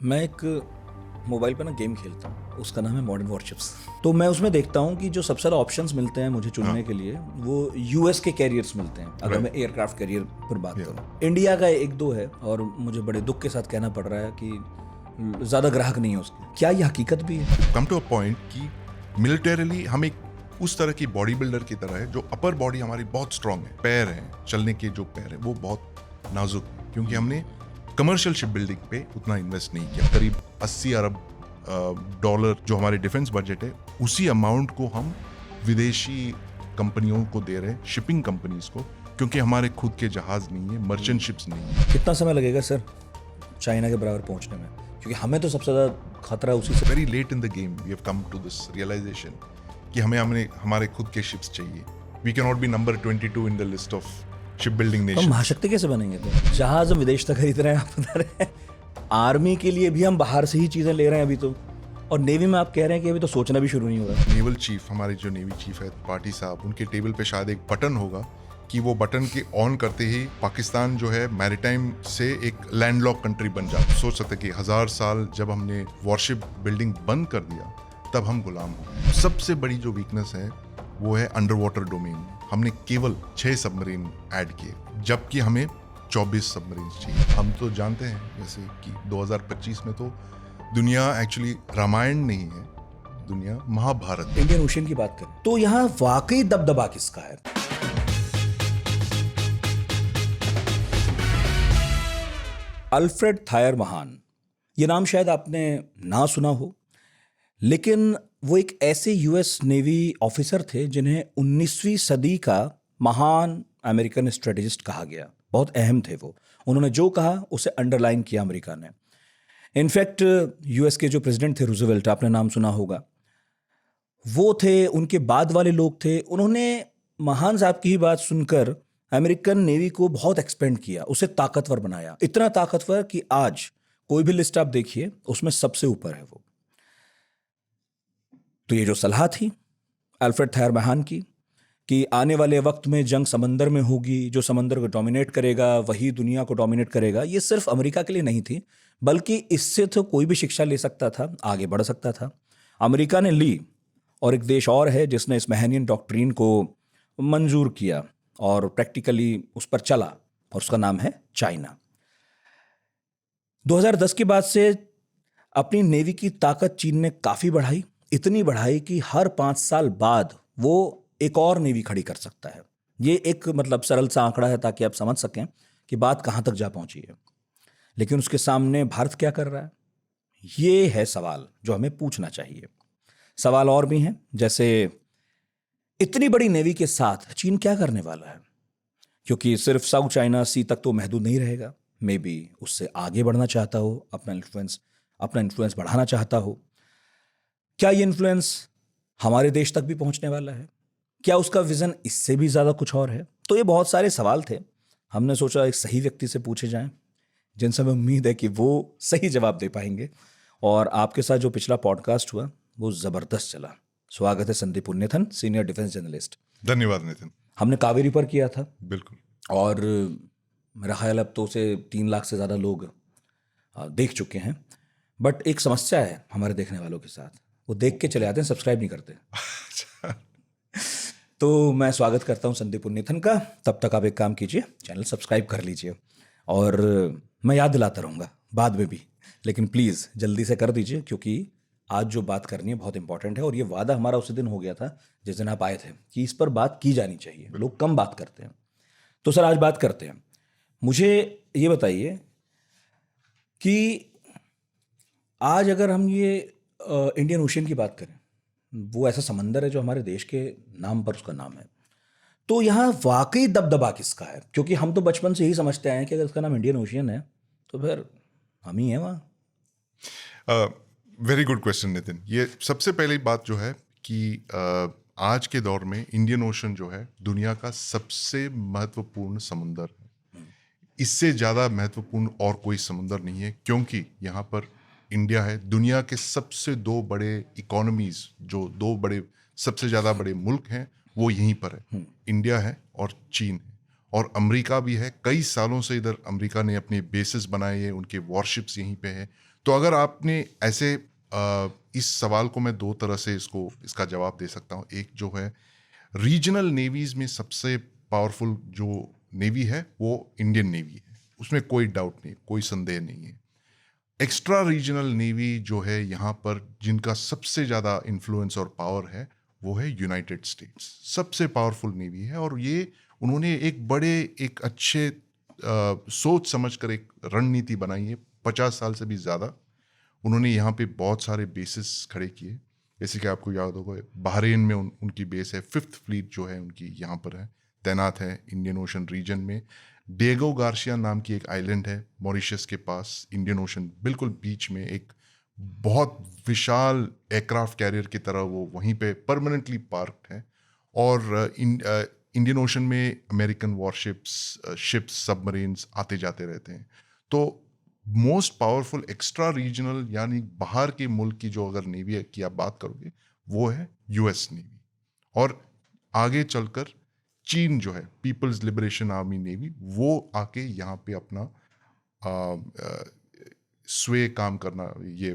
मैं एक मोबाइल पे ना गेम खेलता हूँ, उसका नाम है मॉडर्न वॉरशिप्स। तो मैं उसमें देखता हूँ कि जो सबसे ज़्यादा ऑप्शंस मिलते हैं मुझे चुनने के लिए वो यूएस के कैरियर्स मिलते हैं। अगर मैं एयरक्राफ्ट कैरियर पर बात करूँ, इंडिया का एक दो है और मुझे बड़े दुख के साथ कहना पड़ रहा है कि ज़्यादा ग्राहक नहीं है उसके। क्या ये हकीकत भी है? कम टू अ पॉइंट कि मिलिटरीली हम एक उस तरह की बॉडी बिल्डर की तरह है, जो अपर बॉडी हमारी बहुत स्ट्रांग है, पैर हैं, चलने के जो पैर हैं वो बहुत नाजुक है, क्योंकि हमने कमर्शियल शिप बिल्डिंग पे उतना इन्वेस्ट नहीं किया। करीब 80 अरब डॉलर जो हमारे डिफेंस बजट है, उसी अमाउंट को हम विदेशी कंपनियों को दे रहे हैं, शिपिंग कंपनीज को, क्योंकि हमारे खुद के जहाज नहीं है, मर्चेंट शिप्स नहीं है। कितना समय लगेगा सर चाइना के बराबर पहुंचने में? क्योंकि हमें तो सबसे ज़्यादा खतरा उसी से। Very late in the game we have come to this realisation कि हमें हमारे खुद के शिप्स चाहिए। We can not be number 22 in the list of ship building तो नेशन। महाशक्ति कैसे बनेंगे? तो जहाज हम विदेश तक खरीद रहे हैं, आप बता रहे हैं आर्मी के लिए भी हम बाहर से ही चीजें ले रहे हैं अभी तो, और नेवी में आप कह रहे हैं कि अभी तो सोचना भी शुरू नहीं हो रहा। नेवल चीफ, हमारे जो नेवी चीफ है पार्टी साहब, उनके टेबल पे शायद एक बटन होगा कि वो बटन के ऑन करते ही पाकिस्तान जो है मैरीटाइम से एक लैंडलॉक कंट्री बन जाता। सोच सकते कि 1000 साल जब हमने वॉरशिप बिल्डिंग बंद कर दिया तब हम गुलाम हो। सबसे बड़ी जो वीकनेस है वो है अंडर वाटर डोमेन। हमने केवल 6 सबमरीन ऐड किए, जबकि हमें 24 सबमरीन चाहिए। हम तो जानते हैं जैसे कि 2025 में तो दुनिया एक्चुअली रामायण नहीं है, दुनिया महाभारत। इंडियन ओशियन की बात करें तो यहाँ वाकई दबदबा किसका है? अल्फ्रेड थायर महान, ये नाम शायद आपने ना सुना हो, लेकिन वो एक ऐसे यूएस नेवी ऑफिसर थे जिन्हें 19वीं सदी का महान अमेरिकन स्ट्रेटेजिस्ट कहा गया। बहुत अहम थे वो। उन्होंने जो कहा उसे अंडरलाइन किया अमेरिका ने। इनफैक्ट यूएस के जो प्रेसिडेंट थे रूजवेल्ट, आपने नाम सुना होगा, वो थे, उनके बाद वाले लोग थे। उन्होंने महान साहब की ही बात सुनकर अमेरिकन नेवी को बहुत एक्सपेंड किया, उसे ताकतवर बनाया, इतना ताकतवर कि आज कोई भी लिस्ट आप देखिए उसमें सबसे ऊपर है वो। तो ये जो सलाह थी अल्फ्रेड थायर महान की कि आने वाले वक्त में जंग समंदर में होगी, जो समंदर को डोमिनेट करेगा वही दुनिया को डोमिनेट करेगा, ये सिर्फ अमेरिका के लिए नहीं थी, बल्कि इससे तो कोई भी शिक्षा ले सकता था, आगे बढ़ सकता था। अमेरिका ने ली, और एक देश और है जिसने इस महनियन डॉक्ट्रिन को मंजूर किया और प्रैक्टिकली उस पर चला, और उसका नाम है चाइना। 2010 के बाद से अपनी नेवी की ताकत चीन ने काफी बढ़ाई, इतनी बढ़ाई कि हर 5 साल बाद वो एक और नेवी खड़ी कर सकता है। ये एक मतलब सरल सा आंकड़ा है ताकि आप समझ सकें कि बात कहां तक जा पहुंची है। लेकिन उसके सामने भारत क्या कर रहा है, ये है सवाल जो हमें पूछना चाहिए। सवाल और भी हैं, जैसे इतनी बड़ी नेवी के साथ चीन क्या करने वाला है? क्योंकि सिर्फ साउथ चाइना सी तक तो महदूद नहीं रहेगा, मे बी उससे आगे बढ़ना चाहता हो, अपना इन्फ्लुएंस बढ़ाना चाहता हो। क्या ये इन्फ्लुएंस हमारे देश तक भी पहुंचने वाला है? क्या उसका विजन इससे भी ज्यादा कुछ और है? तो ये बहुत सारे सवाल थे। हमने सोचा एक सही व्यक्ति से पूछे जाएं, जिनसे हमें उम्मीद है कि वो सही जवाब दे पाएंगे। और आपके साथ जो पिछला पॉडकास्ट हुआ वो जबरदस्त चला। स्वागत है संदीप पुण्यथन, सीनियर डिफेंस जर्नलिस्ट। धन्यवाद नितिन। हमने कावेरी पर किया था, बिल्कुल। और मेरा ख्याल अब तो उसे 3 लाख से ज़्यादा लोग देख चुके हैं। बट एक समस्या है हमारे देखने वालों के साथ, वो देख के चले आते हैं, सब्सक्राइब नहीं करते। तो मैं स्वागत करता हूं संदीप पुण्यथन का। तब तक आप एक काम कीजिए, चैनल सब्सक्राइब कर लीजिए, और मैं याद दिलाता रहूँगा बाद में भी, लेकिन प्लीज़ जल्दी से कर दीजिए, क्योंकि आज जो बात करनी है बहुत इंपॉर्टेंट है। और ये वादा हमारा उसी दिन हो गया था जिस दिन आप आए थे कि इस पर बात की जानी चाहिए, लोग कम बात करते हैं। तो सर आज बात करते हैं। मुझे ये बताइए कि आज अगर हम ये इंडियन ओशियन की बात करें, वो ऐसा समंदर है जो हमारे देश के नाम पर उसका नाम है, तो यहाँ वाकई दबदबा किसका है? क्योंकि हम तो बचपन से ही समझते आए हैं कि अगर उसका नाम इंडियन ओशियन है तो फिर हम ही हैं वहाँ। Very good question Nitin. ये सबसे पहली बात जो है कि आज के दौर में इंडियन ओशन जो है दुनिया का सबसे महत्वपूर्ण समुंदर है। इससे ज़्यादा महत्वपूर्ण और कोई समुंदर नहीं है, क्योंकि यहाँ पर इंडिया है। दुनिया के सबसे 2 बड़े इकोनॉमीज, जो 2 बड़े सबसे ज़्यादा बड़े मुल्क हैं, वो यहीं पर है। इंडिया है और चीन है, और अमेरिका भी है। कई सालों से इधर अमेरिका ने अपने बेसिस बनाए हैं, उनके वॉरशिप्स यहीं पे है। तो अगर आपने ऐसे इस सवाल को मैं दो तरह से इसका जवाब दे सकता हूँ। एक जो है रीजनल नेवीज में सबसे पावरफुल जो नेवी है वो इंडियन नेवी है, उसमें कोई डाउट नहीं, कोई संदेह नहीं है। एक्स्ट्रा रीजनल नेवी जो है यहाँ पर जिनका सबसे ज़्यादा इन्फ्लुएंस और पावर है वो है यूनाइटेड स्टेट्स। सबसे पावरफुल नेवी है और ये उन्होंने एक अच्छे सोच समझकर एक रणनीति बनाई है। 50 साल से भी ज़्यादा उन्होंने यहाँ पे बहुत सारे बेसिस खड़े किए। जैसे कि आपको याद होगा बहरीन में उनकी बेस है। 5th फ्लीट जो है उनकी यहाँ पर है, तैनात है इंडियन ओशन रीजन में। डिएगो गार्सिया नाम की एक आइलैंड है मॉरिशस के पास, इंडियन ओशन बिल्कुल बीच में, एक बहुत विशाल एयरक्राफ्ट कैरियर की तरह वो वहीं पे परमानेंटली पार्क्ड है। और इंडियन ओशन में अमेरिकन वॉरशिप्स, शिप्स, सबमरीन्स आते जाते रहते हैं। तो मोस्ट पावरफुल एक्स्ट्रा रीजनल यानी बाहर के मुल्क की जो अगर नेवी की आप बात करोगे वो है यूएस नेवी। और आगे चलकर चीन जो है पीपल्स लिबरेशन आर्मी नेवी, वो आके यहाँ पे अपना स्वे काम करना, ये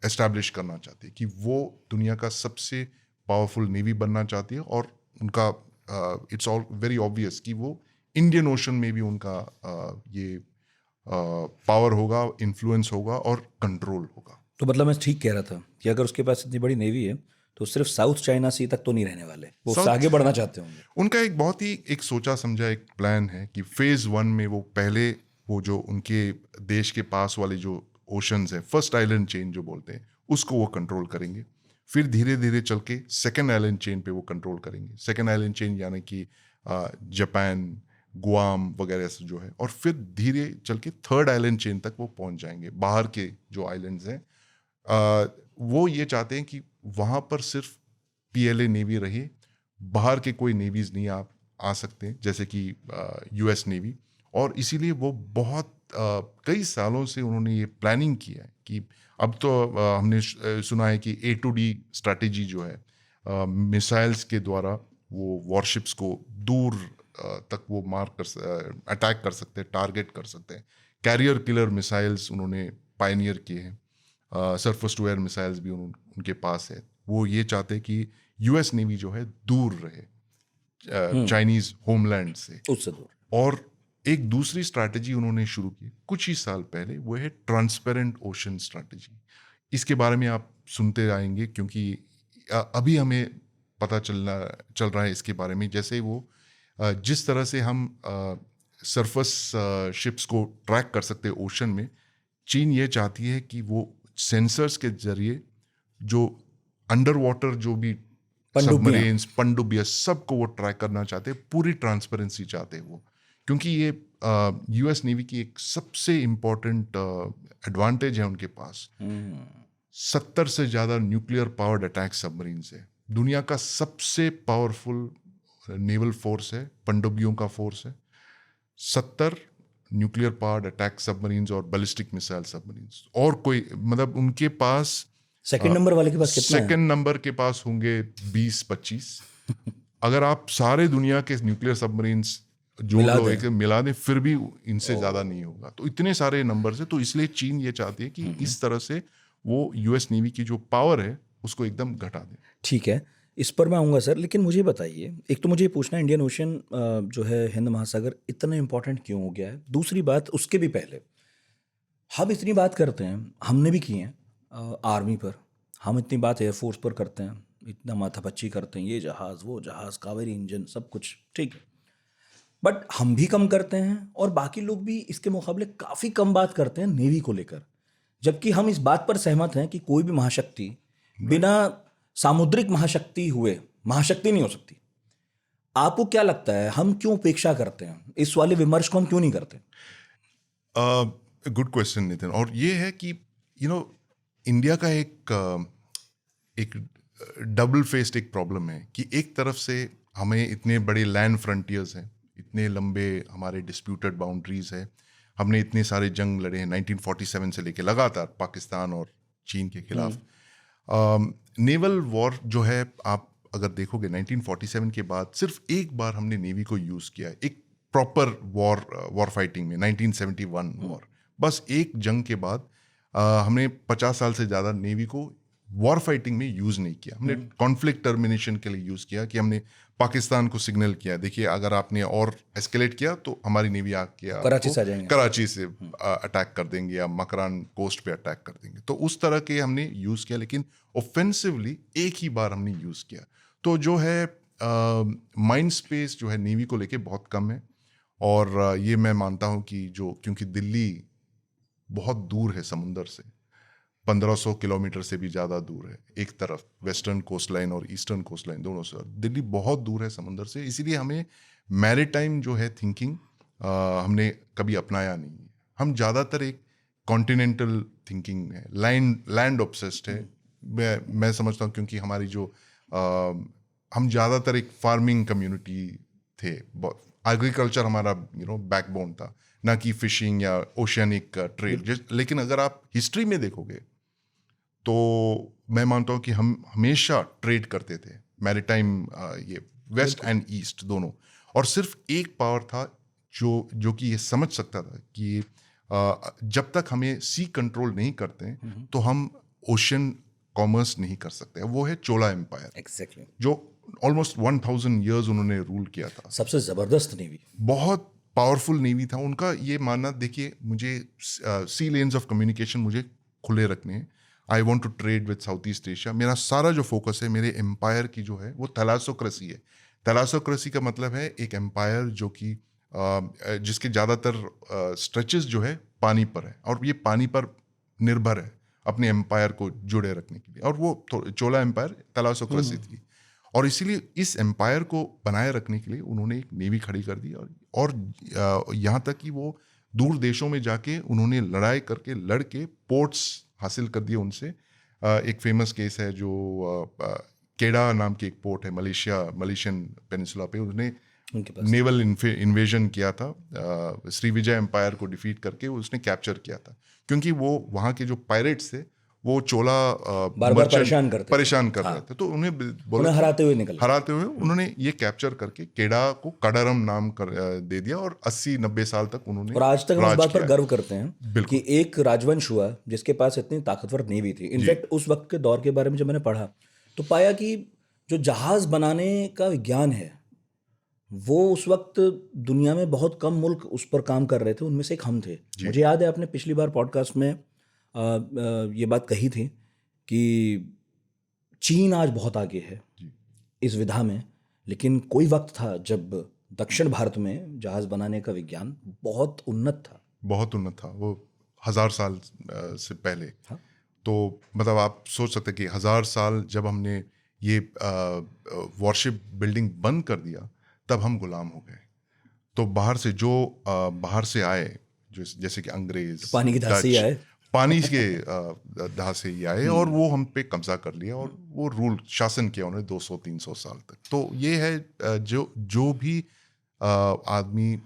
एस्टैब्लिश करना चाहती है कि वो दुनिया का सबसे पावरफुल नेवी बनना चाहती है। और उनका इट्स ऑल वेरी ऑब्वियस कि वो इंडियन ओशन में भी उनका ये पावर होगा, इन्फ्लुएंस होगा और कंट्रोल होगा। तो मतलब मैं ठीक कह रहा था कि अगर उसके पास इतनी बड़ी नेवी है तो सिर्फ साउथ चाइना सी तक तो नहीं रहने वाले, वो उससे आगे बढ़ना चाहते होंगे। उनका एक बहुत ही एक सोचा समझा एक प्लान है कि फेज 1 में वो पहले वो जो उनके देश के पास वाले जो ओशंस है, फर्स्ट आइलैंड चेन जो बोलते हैं, उसको वो कंट्रोल करेंगे। फिर धीरे धीरे चल के सेकेंड आइलैंड चेन पे वो कंट्रोल करेंगे। सेकेंड आइलैंड चेन यानी कि जापान, गुआम वगैरह से जो है, और फिर धीरे चल के थर्ड आइलैंड चेन तक वो पहुंच जाएंगे। बाहर के जो आइलैंड्स हैं वो ये चाहते हैं कि वहाँ पर सिर्फ पीएलए नेवी रहे, बाहर के कोई नेवीज नहीं आ सकते जैसे कि यूएस नेवी। और इसीलिए वो बहुत कई सालों से उन्होंने ये प्लानिंग किया है कि अब तो हमने सुना है कि A-to-D स्ट्रैटेजी जो है, मिसाइल्स के द्वारा वो वॉरशिप्स को दूर तक वो अटैक कर सकते हैं, टारगेट कर सकते हैं। कैरियर किलर मिसाइल्स उन्होंने पायनियर किए हैं। सरफेस टू एयर मिसाइल्स भी उनके पास है। वो ये चाहते हैं कि यूएस नेवी जो है दूर रहे चाइनीज होमलैंड से, उससे दूर। और एक दूसरी स्ट्रैटेजी उन्होंने शुरू की कुछ ही साल पहले, वो है ट्रांसपेरेंट ओशन स्ट्रैटेजी। इसके बारे में आप सुनते आएंगे क्योंकि अभी हमें पता चल रहा है इसके बारे में। जैसे वो जिस तरह से हम सरफेस शिप्स को ट्रैक कर सकते हैं ओशन में, चीन ये चाहती है कि वो सेंसर्स के जरिए जो अंडर वाटर जो भी सबमरीन्स, पनडुब्बियां, सबको वो ट्रैक करना चाहते हैं। पूरी ट्रांसपेरेंसी चाहते हैं वो, क्योंकि ये यूएस नेवी की एक सबसे इम्पोर्टेंट एडवांटेज है उनके पास। 70 से ज़्यादा न्यूक्लियर पावर्ड अटैक सबमरीन्स है। दुनिया का सबसे पावरफुल नेवल फोर्स है, पनडुब्बियों का फोर्स है। 70 न्यूक्लियर पावर्ड अटैक सबमरीन्स और बैलिस्टिक मिसाइल सबमरीन्स। और कोई मतलब उनके पास सेकंड नंबर वाले के पास कितना है? सेकंड नंबर के पास होंगे 20-25। अगर आप सारे दुनिया के न्यूक्लियर सबमरीन्स जो मिला दें फिर भी इनसे ज्यादा नहीं होगा। तो इतने सारे नंबर से, तो इसलिए चीन ये चाहती है कि इस तरह से वो यूएस नेवी की जो पावर है उसको एकदम घटा दें। ठीक है, इस पर मैं आऊँगा सर, लेकिन मुझे बताइए, एक तो मुझे ये पूछना है इंडियन ओशन जो है, हिंद महासागर इतना इम्पोर्टेंट क्यों हो गया है? दूसरी बात, उसके भी पहले हम इतनी बात करते हैं, हमने भी की है आर्मी पर, हम इतनी बात एयरफोर्स पर करते हैं, इतना माथापच्ची करते हैं, ये जहाज़ वो जहाज़, कावेरी इंजन, सब कुछ ठीक है, बट हम भी कम करते हैं और बाकी लोग भी इसके मुकाबले काफ़ी कम बात करते हैं नेवी को लेकर। जबकि हम इस बात पर सहमत हैं कि कोई भी महाशक्ति बिना सामुद्रिक महाशक्ति हुए महाशक्ति नहीं हो सकती। आपको क्या लगता है, हम क्यों उपेक्षा करते हैं? इस वाले विमर्श को हम क्यों नहीं करते? Good question Nitin. और ये है कि इंडिया का एक डबल फेस्ड एक प्रॉब्लम है कि एक तरफ से हमें इतने बड़े लैंड फ्रंटियर्स हैं, इतने लंबे हमारे डिस्प्यूटेड बाउंड्रीज है, हमने इतने सारे जंग लड़े हैं 1947 से लेके लगातार पाकिस्तान और चीन के खिलाफ। नेवल वॉर जो है, आप अगर देखोगे 1947 के बाद सिर्फ एक बार हमने नेवी को यूज़ किया है, एक प्रॉपर वॉर फाइटिंग में, 1971 वॉर। बस एक जंग के बाद हमने 50 साल से ज़्यादा नेवी को वॉर फाइटिंग में यूज़ नहीं किया। हमने कॉन्फ्लिक्ट टर्मिनेशन के लिए यूज़ किया कि हमने पाकिस्तान को सिग्नल किया, देखिए अगर आपने और एस्केलेट किया तो हमारी नेवी आके कराची से आ जाएंगे, कराची से अटैक कर देंगे या मकरान कोस्ट पे अटैक कर देंगे। तो उस तरह के हमने यूज़ किया, लेकिन ऑफेंसिवली एक ही बार हमने यूज़ किया। तो जो है माइंड स्पेस जो है नेवी को लेके बहुत कम है। और ये मैं मानता हूँ कि क्योंकि दिल्ली बहुत दूर है समुंदर से, 1500 किलोमीटर से भी ज़्यादा दूर है, एक तरफ वेस्टर्न कोस्ट लाइन और ईस्टर्न कोस्ट लाइन दोनों से, दिल्ली बहुत दूर है समुंदर से, इसीलिए हमें मैरीटाइम जो है थिंकिंग हमने कभी अपनाया नहीं है। हम ज़्यादातर एक कॉन्टिनेंटल थिंकिंग है, लैंड ऑब्सेस्ड है। मैं समझता हूँ क्योंकि हमारी हम ज़्यादातर एक फार्मिंग कम्युनिटी थे, एग्रीकल्चर हमारा बैकबोन था, ना कि फिशिंग या ओशियनिक ट्रेड। लेकिन अगर आप हिस्ट्री में देखोगे तो मैं मानता हूँ कि हम हमेशा ट्रेड करते थे, मैरीटाइम, ये वेस्ट एंड ईस्ट दोनों। और सिर्फ एक पावर था जो कि ये समझ सकता था कि जब तक हमें सी कंट्रोल नहीं करते तो हम ओशन कॉमर्स नहीं कर सकते। वो है चोला एम्पायर। एग्जैक्टली। जो ऑलमोस्ट 1000 ईयर्स उन्होंने रूल किया था। सबसे जबरदस्त नेवी, बहुत पावरफुल नेवी था उनका। ये मानना, देखिए मुझे सी लेन्स ऑफ कम्युनिकेशन मुझे खुले रखने हैं। I want to trade with South East Asia. मेरा सारा जो फोकस है मेरे एम्पायर की जो है वो थैलासोक्रेसी है। थैलासोक्रेसी का मतलब है एक एम्पायर जो कि जिसके ज़्यादातर स्ट्रेचेस जो है पानी पर है, और ये पानी पर निर्भर है अपने एम्पायर को जुड़े रखने के लिए। और वो चोला एम्पायर थैलासोक्रेसी थी, और इसीलिए इस एम्पायर को बनाए रखने के लिए उन्होंने एक नेवी खड़ी कर दी। और यहाँ तक कि वो दूर देशों में जाके उन्होंने लड़ाई करके लड़ के पोर्ट्स हासिल कर दिए उनसे। एक फेमस केस है जो केडा नाम की एक पोर्ट है मलेशियन पेनिसुला पे, उसने नेवल इन्वेजन किया था, श्रीविजय एम्पायर को डिफीट करके उसने कैप्चर किया था। क्योंकि वो वहाँ के जो पायरेट्स थे वो चोला बार परेशान कर रहे थे, तो उन्हें बोला हराते हुए उन्होंने ये कैप्चर करके केडा को कडारम नाम दे दिया, और 80-90 साल तक उन्होंने, और आज तक हम इस बात पर गर्व करते हैं कि एक राजवंश हुआ जिसके पास इतनी ताकतवर नेवी थी। इनफैक्ट उस वक्त के दौर के बारे में जब मैंने पढ़ा तो पाया कि जो जहाज बनाने का विज्ञान है वो उस वक्त दुनिया में बहुत कम मुल्क उस पर काम कर रहे थे, उनमें से एक हम थे। मुझे याद है आपने पिछली बार पॉडकास्ट में ये बात कही थी कि चीन आज बहुत आगे है इस विधा में, लेकिन कोई वक्त था जब दक्षिण भारत में जहाज बनाने का विज्ञान बहुत उन्नत था। वो 1000 साल से पहले। हाँ? तो मतलब आप सोच सकते कि 1000 साल जब हमने ये वॉरशिप बिल्डिंग बंद कर दिया तब हम गुलाम हो गए। तो बाहर से आए, जैसे कि अंग्रेज, पानी की धासी आए, पानी के दाह से ही आए, और वो हम पे कब्जा कर लिया और वो रूल शासन किया उन्होंने 200-300 साल तक। तो ये है जो भी आदमी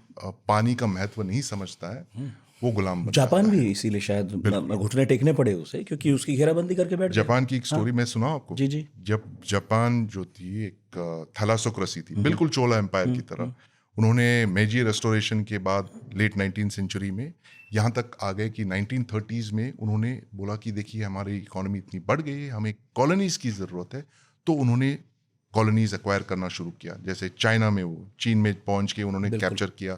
पानी का महत्व नहीं समझता है वो गुलाम बन जापान जाता भी है। इसीलिए शायद घुटने टेकने पड़े उसे, क्योंकि उसकी घेराबंदी करके बैठ गए। जापान की एक स्टोरी मैं सुनाऊं आपको। जी। जब जापान जो थी एक थैलासोक्रेसी थी, बिल्कुल चोला एम्पायर की तरह। उन्होंने मेजी रेस्टोरेशन के बाद लेट 19th सेंचुरी में यहाँ तक आ गए कि 1930s में उन्होंने बोला कि देखिए हमारी इकोनॉमी इतनी बढ़ गई है, हमें कॉलोनीज की ज़रूरत है। तो उन्होंने कॉलोनीज एक्वायर करना शुरू किया। जैसे चाइना में, वो चीन में पहुंच के उन्होंने कैप्चर किया,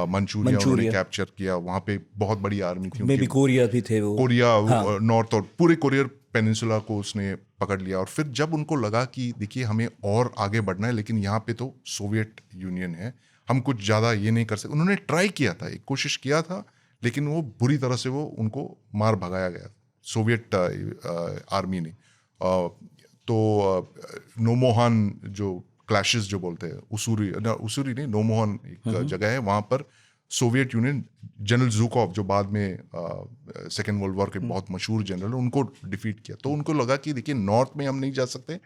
मंचूरिया उन्होंने कैप्चर किया, वहाँ पे बहुत बड़ी आर्मी थी उनकी। कोरिया भी थे वो, कोरिया नॉर्थ और पूरे कोरियर पेनिनसुला को उसने पकड़ लिया। और फिर जब उनको लगा कि देखिए हमें और आगे बढ़ना है, लेकिन यहाँ पे तो सोवियत यूनियन है, हम कुछ ज़्यादा ये नहीं कर सकते। उन्होंने ट्राई किया था, एक कोशिश किया था, लेकिन वो बुरी तरह से उनको मार भगाया गया सोवियत आर्मी ने। तो नोमोहान जो क्लैशेस जो बोलते हैं, उसूरी नहीं, नोमोहान एक जगह है, वहाँ पर सोवियत यूनियन जनरल ज़ुकोव जो बाद में सेकेंड वर्ल्ड वॉर के बहुत मशहूर जनरल, उनको डिफीट किया। तो उनको लगा कि देखिए नॉर्थ में हम नहीं जा सकते,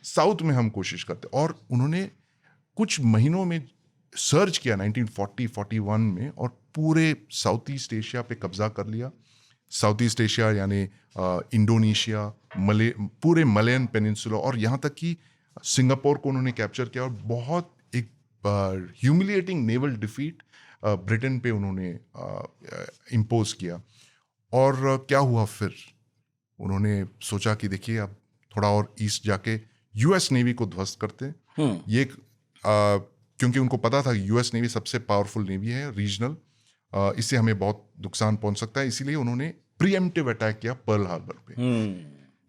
साउथ में हम कोशिश करते। और उन्होंने कुछ महीनों में सर्च किया 1940-41 में, और पूरे साउथ ईस्ट एशिया पे कब्जा कर लिया। साउथ ईस्ट एशिया यानी इंडोनेशिया, पूरे मलयन पेनिनसुला, और यहाँ तक कि सिंगापुर को उन्होंने कैप्चर किया। और बहुत एक ह्यूमिलिएटिंग नेवल डिफीट ब्रिटेन पे उन्होंने इम्पोज किया। और क्या हुआ फिर? उन्होंने सोचा कि देखिए अब थोड़ा और ईस्ट जाके यूएस नेवी को ध्वस्त करते हैं। ये क्योंकि उनको पता था यूएस नेवी सबसे पावरफुल नेवी है रीजनल, इससे हमें बहुत नुकसान पहुंच सकता है, इसीलिए उन्होंने प्रीएम्प्टिव अटैक किया पर्ल हार्बर पे।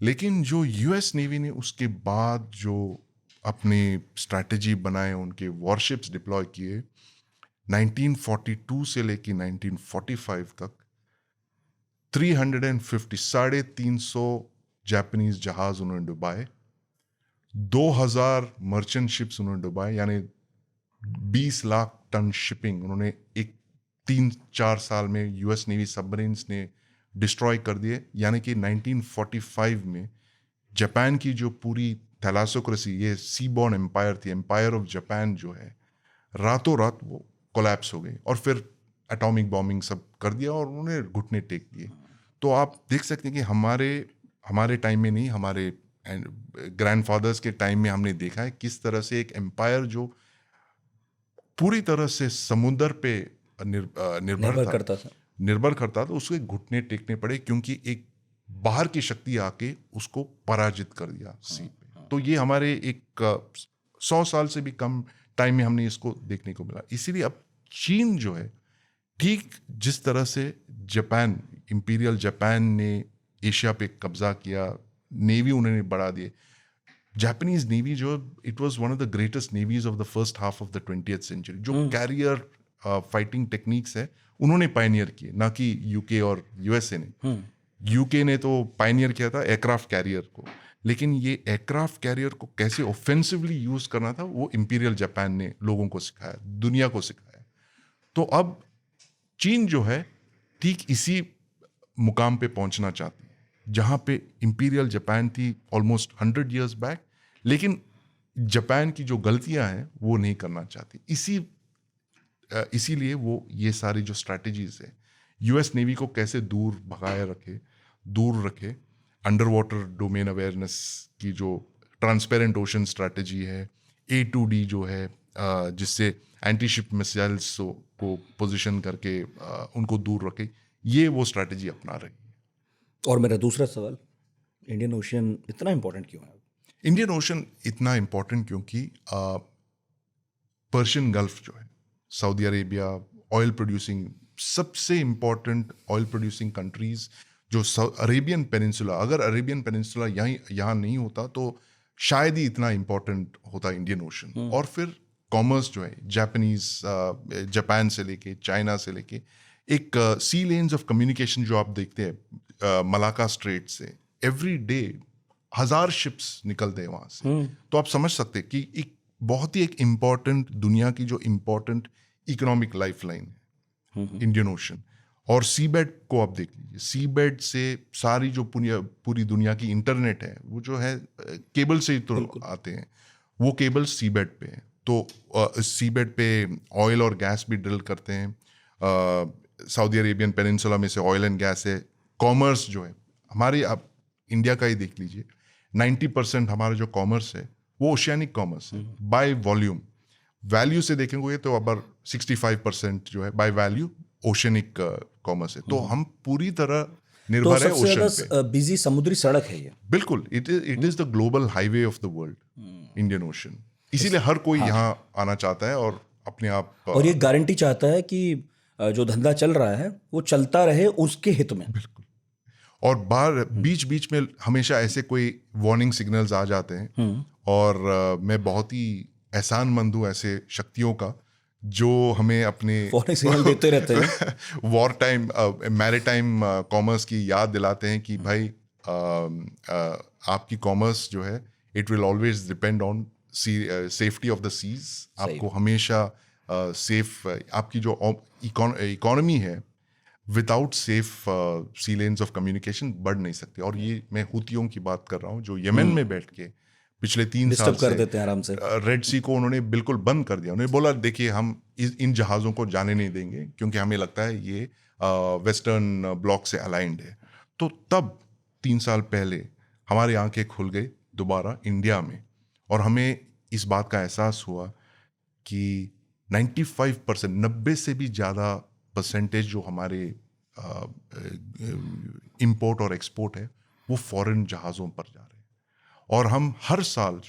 लेकिन जो यूएस नेवी ने उसके बाद जो अपनी स्ट्रैटेजी बनाए, उनके वॉरशिप्स डिप्लॉय किए, 1942 से लेके 1945 तक 350 जापानीज जहाज उन्होंने डुबाए, 2000 मर्चेंट शिप्स उन्होंने डुबाए, यानी 20 लाख टन शिपिंग उन्होंने एक 3-4 साल में यूएस नेवी सबमरीन्स ने डिस्ट्रॉय कर दिए। यानी कि 1945 में जापान की जो पूरी थैलासोक्रेसी, ये सीबॉर्न एम्पायर थी, एम्पायर ऑफ जापान जो है, रातों रात वो कोलैप्स हो गई और फिर एटॉमिक बॉम्बिंग सब कर दिया और उन्होंने घुटने टेक दिए। तो आप देख सकते हैं कि हमारे टाइम में नहीं, हमारे ग्रैंडफादर्स के टाइम में हमने देखा है किस तरह से एक एम्पायर जो पूरी तरह से समुद्र पे निर्भर करता था, उसके घुटने टेकने पड़े क्योंकि एक बाहर की शक्ति आके उसको पराजित कर दिया सी पे। तो ये हमारे एक 100 साल से भी कम टाइम में हमने इसको देखने को मिला। इसीलिए अब चीन जो है, ठीक जिस तरह से जापान, इंपीरियल जापान ने एशिया पे कब्जा किया, नेवी उन्होंने बढ़ा दिए, जापानीज नेवी जो it was one of the greatest navies of the first half of the 20th century. जो कैरियर फाइटिंग टेक्निक्स है उन्होंने पायनियर किए, ना कि यूके और यूएसए ने। यूके ने तो पायनियर किया था एयरक्राफ्ट कैरियर को, लेकिन ये एयरक्राफ्ट कैरियर को कैसे ऑफेंसिवली यूज करना था वो इंपीरियल जापान ने लोगों को सिखाया, दुनिया को सिखाया। तो अब चीन जो है ठीक इसी मुकाम पे पहुंचना चाहती है जहां पे इंपीरियल जापान थी ऑलमोस्ट 100 years बैक, लेकिन जापान की जो गलतियां हैं वो नहीं करना चाहती। इसीलिए वो ये सारी जो स्ट्रैटेजीज है, यूएस नेवी को कैसे दूर रखे, अंडर वाटर डोमेन अवेयरनेस की जो ट्रांसपेरेंट ओशन स्ट्रैटेजी है, A2D जो है, जिससे एंटी शिप मिसाइल्स को पोजीशन करके उनको दूर रखे, ये वो स्ट्रैटेजी अपना रही है। और मेरा दूसरा सवाल, इंडियन ओशियन इतना इम्पोर्टेंट क्यों है? इंडियन ओशन इतना इम्पोर्टेंट क्योंकि पर्शियन गल्फ जो है, सऊदी अरेबिया, ऑयल प्रोड्यूसिंग, सबसे इम्पोर्टेंट ऑयल प्रोड्यूसिंग कंट्रीज जो अरेबियन पेनिनसुला, अगर अरेबियन पेनिनसुला यहाँ नहीं होता तो शायद ही इतना इम्पोर्टेंट होता इंडियन ओशन। और फिर कॉमर्स जो है, जापान से लेके चाइना से लेके एक सी लेन्स ऑफ कम्युनिकेशन जो आप देखते हैं मलाका स्ट्रेट से, एवरी डे 1000 शिप्स निकलते हैं वहाँ से। तो आप समझ सकते हैं कि एक बहुत ही एक इम्पॉर्टेंट, दुनिया की जो इम्पोर्टेंट इकोनॉमिक लाइफलाइन है इंडियन ओशन। और सी बेड को आप देख लीजिए, सी बेड से सारी जो पूरी दुनिया की इंटरनेट है वो जो है केबल से ही तो आते हैं, वो केबल सी बेड पे है। तो सी बेड पे ऑयल और गैस भी ड्रिल करते हैं। सऊदी अरेबियन पेनिनसुला में से ऑयल एंड गैस है। कॉमर्स जो है हमारे, आप इंडिया का ही देख लीजिए, 90% हमारा जो कॉमर्स है वो ओशियानिक कॉमर्स है बाय वॉल्यूम। वैल्यू से देखेंगे तो अब 65% जो है बाय वैल्यू ओशियनिक कॉमर्स है। तो हम पूरी तरह निर्भर है ओशन पे। बिजी समुद्री सड़क है ये। बिल्कुल, it is the global highway of the world, Indian ocean. इसीलिए हर कोई यहाँ आना चाहता है और अपने आप और ये गारंटी चाहता है कि जो धंधा चल रहा है वो चलता रहे उसके हित में। बिल्कुल। और बाहर बीच में हमेशा ऐसे कोई वार्निंग सिग्नल्स आ जाते हैं और मैं बहुत ही एहसानमंद हूँ ऐसे शक्तियों का जो हमें अपने वार्निंग सिग्नल देते रहते हैं। वॉर टाइम मैरीटाइम कॉमर्स की याद दिलाते हैं कि भाई आपकी कॉमर्स जो है it will always depend on safety of the seas. आपको हमेशा सेफ, आपकी जो इकोनॉमी है without safe sea lanes of communication बढ़ नहीं सकती। और ये मैं हुतियों की बात कर रहा हूँ जो यमन में बैठ के पिछले 3 साल कर देते हैं आराम से। रेड सी को उन्होंने बिल्कुल बंद कर दिया। उन्होंने बोला देखिए हम इन जहाज़ों को जाने नहीं देंगे क्योंकि हमें लगता है ये वेस्टर्न ब्लॉक से अलाइंड है। तो तब 3 साल पहले हमारी आंखें खुल गई दोबारा इंडिया में, और हमें इस बात का एहसास हुआ कि 95%, 90 से भी ज़्यादा परसेंटेज जो हमारे इंपोर्ट और एक्सपोर्ट है वो फॉरेन जहाज़ों पर जा रहे हैं। और हम हर साल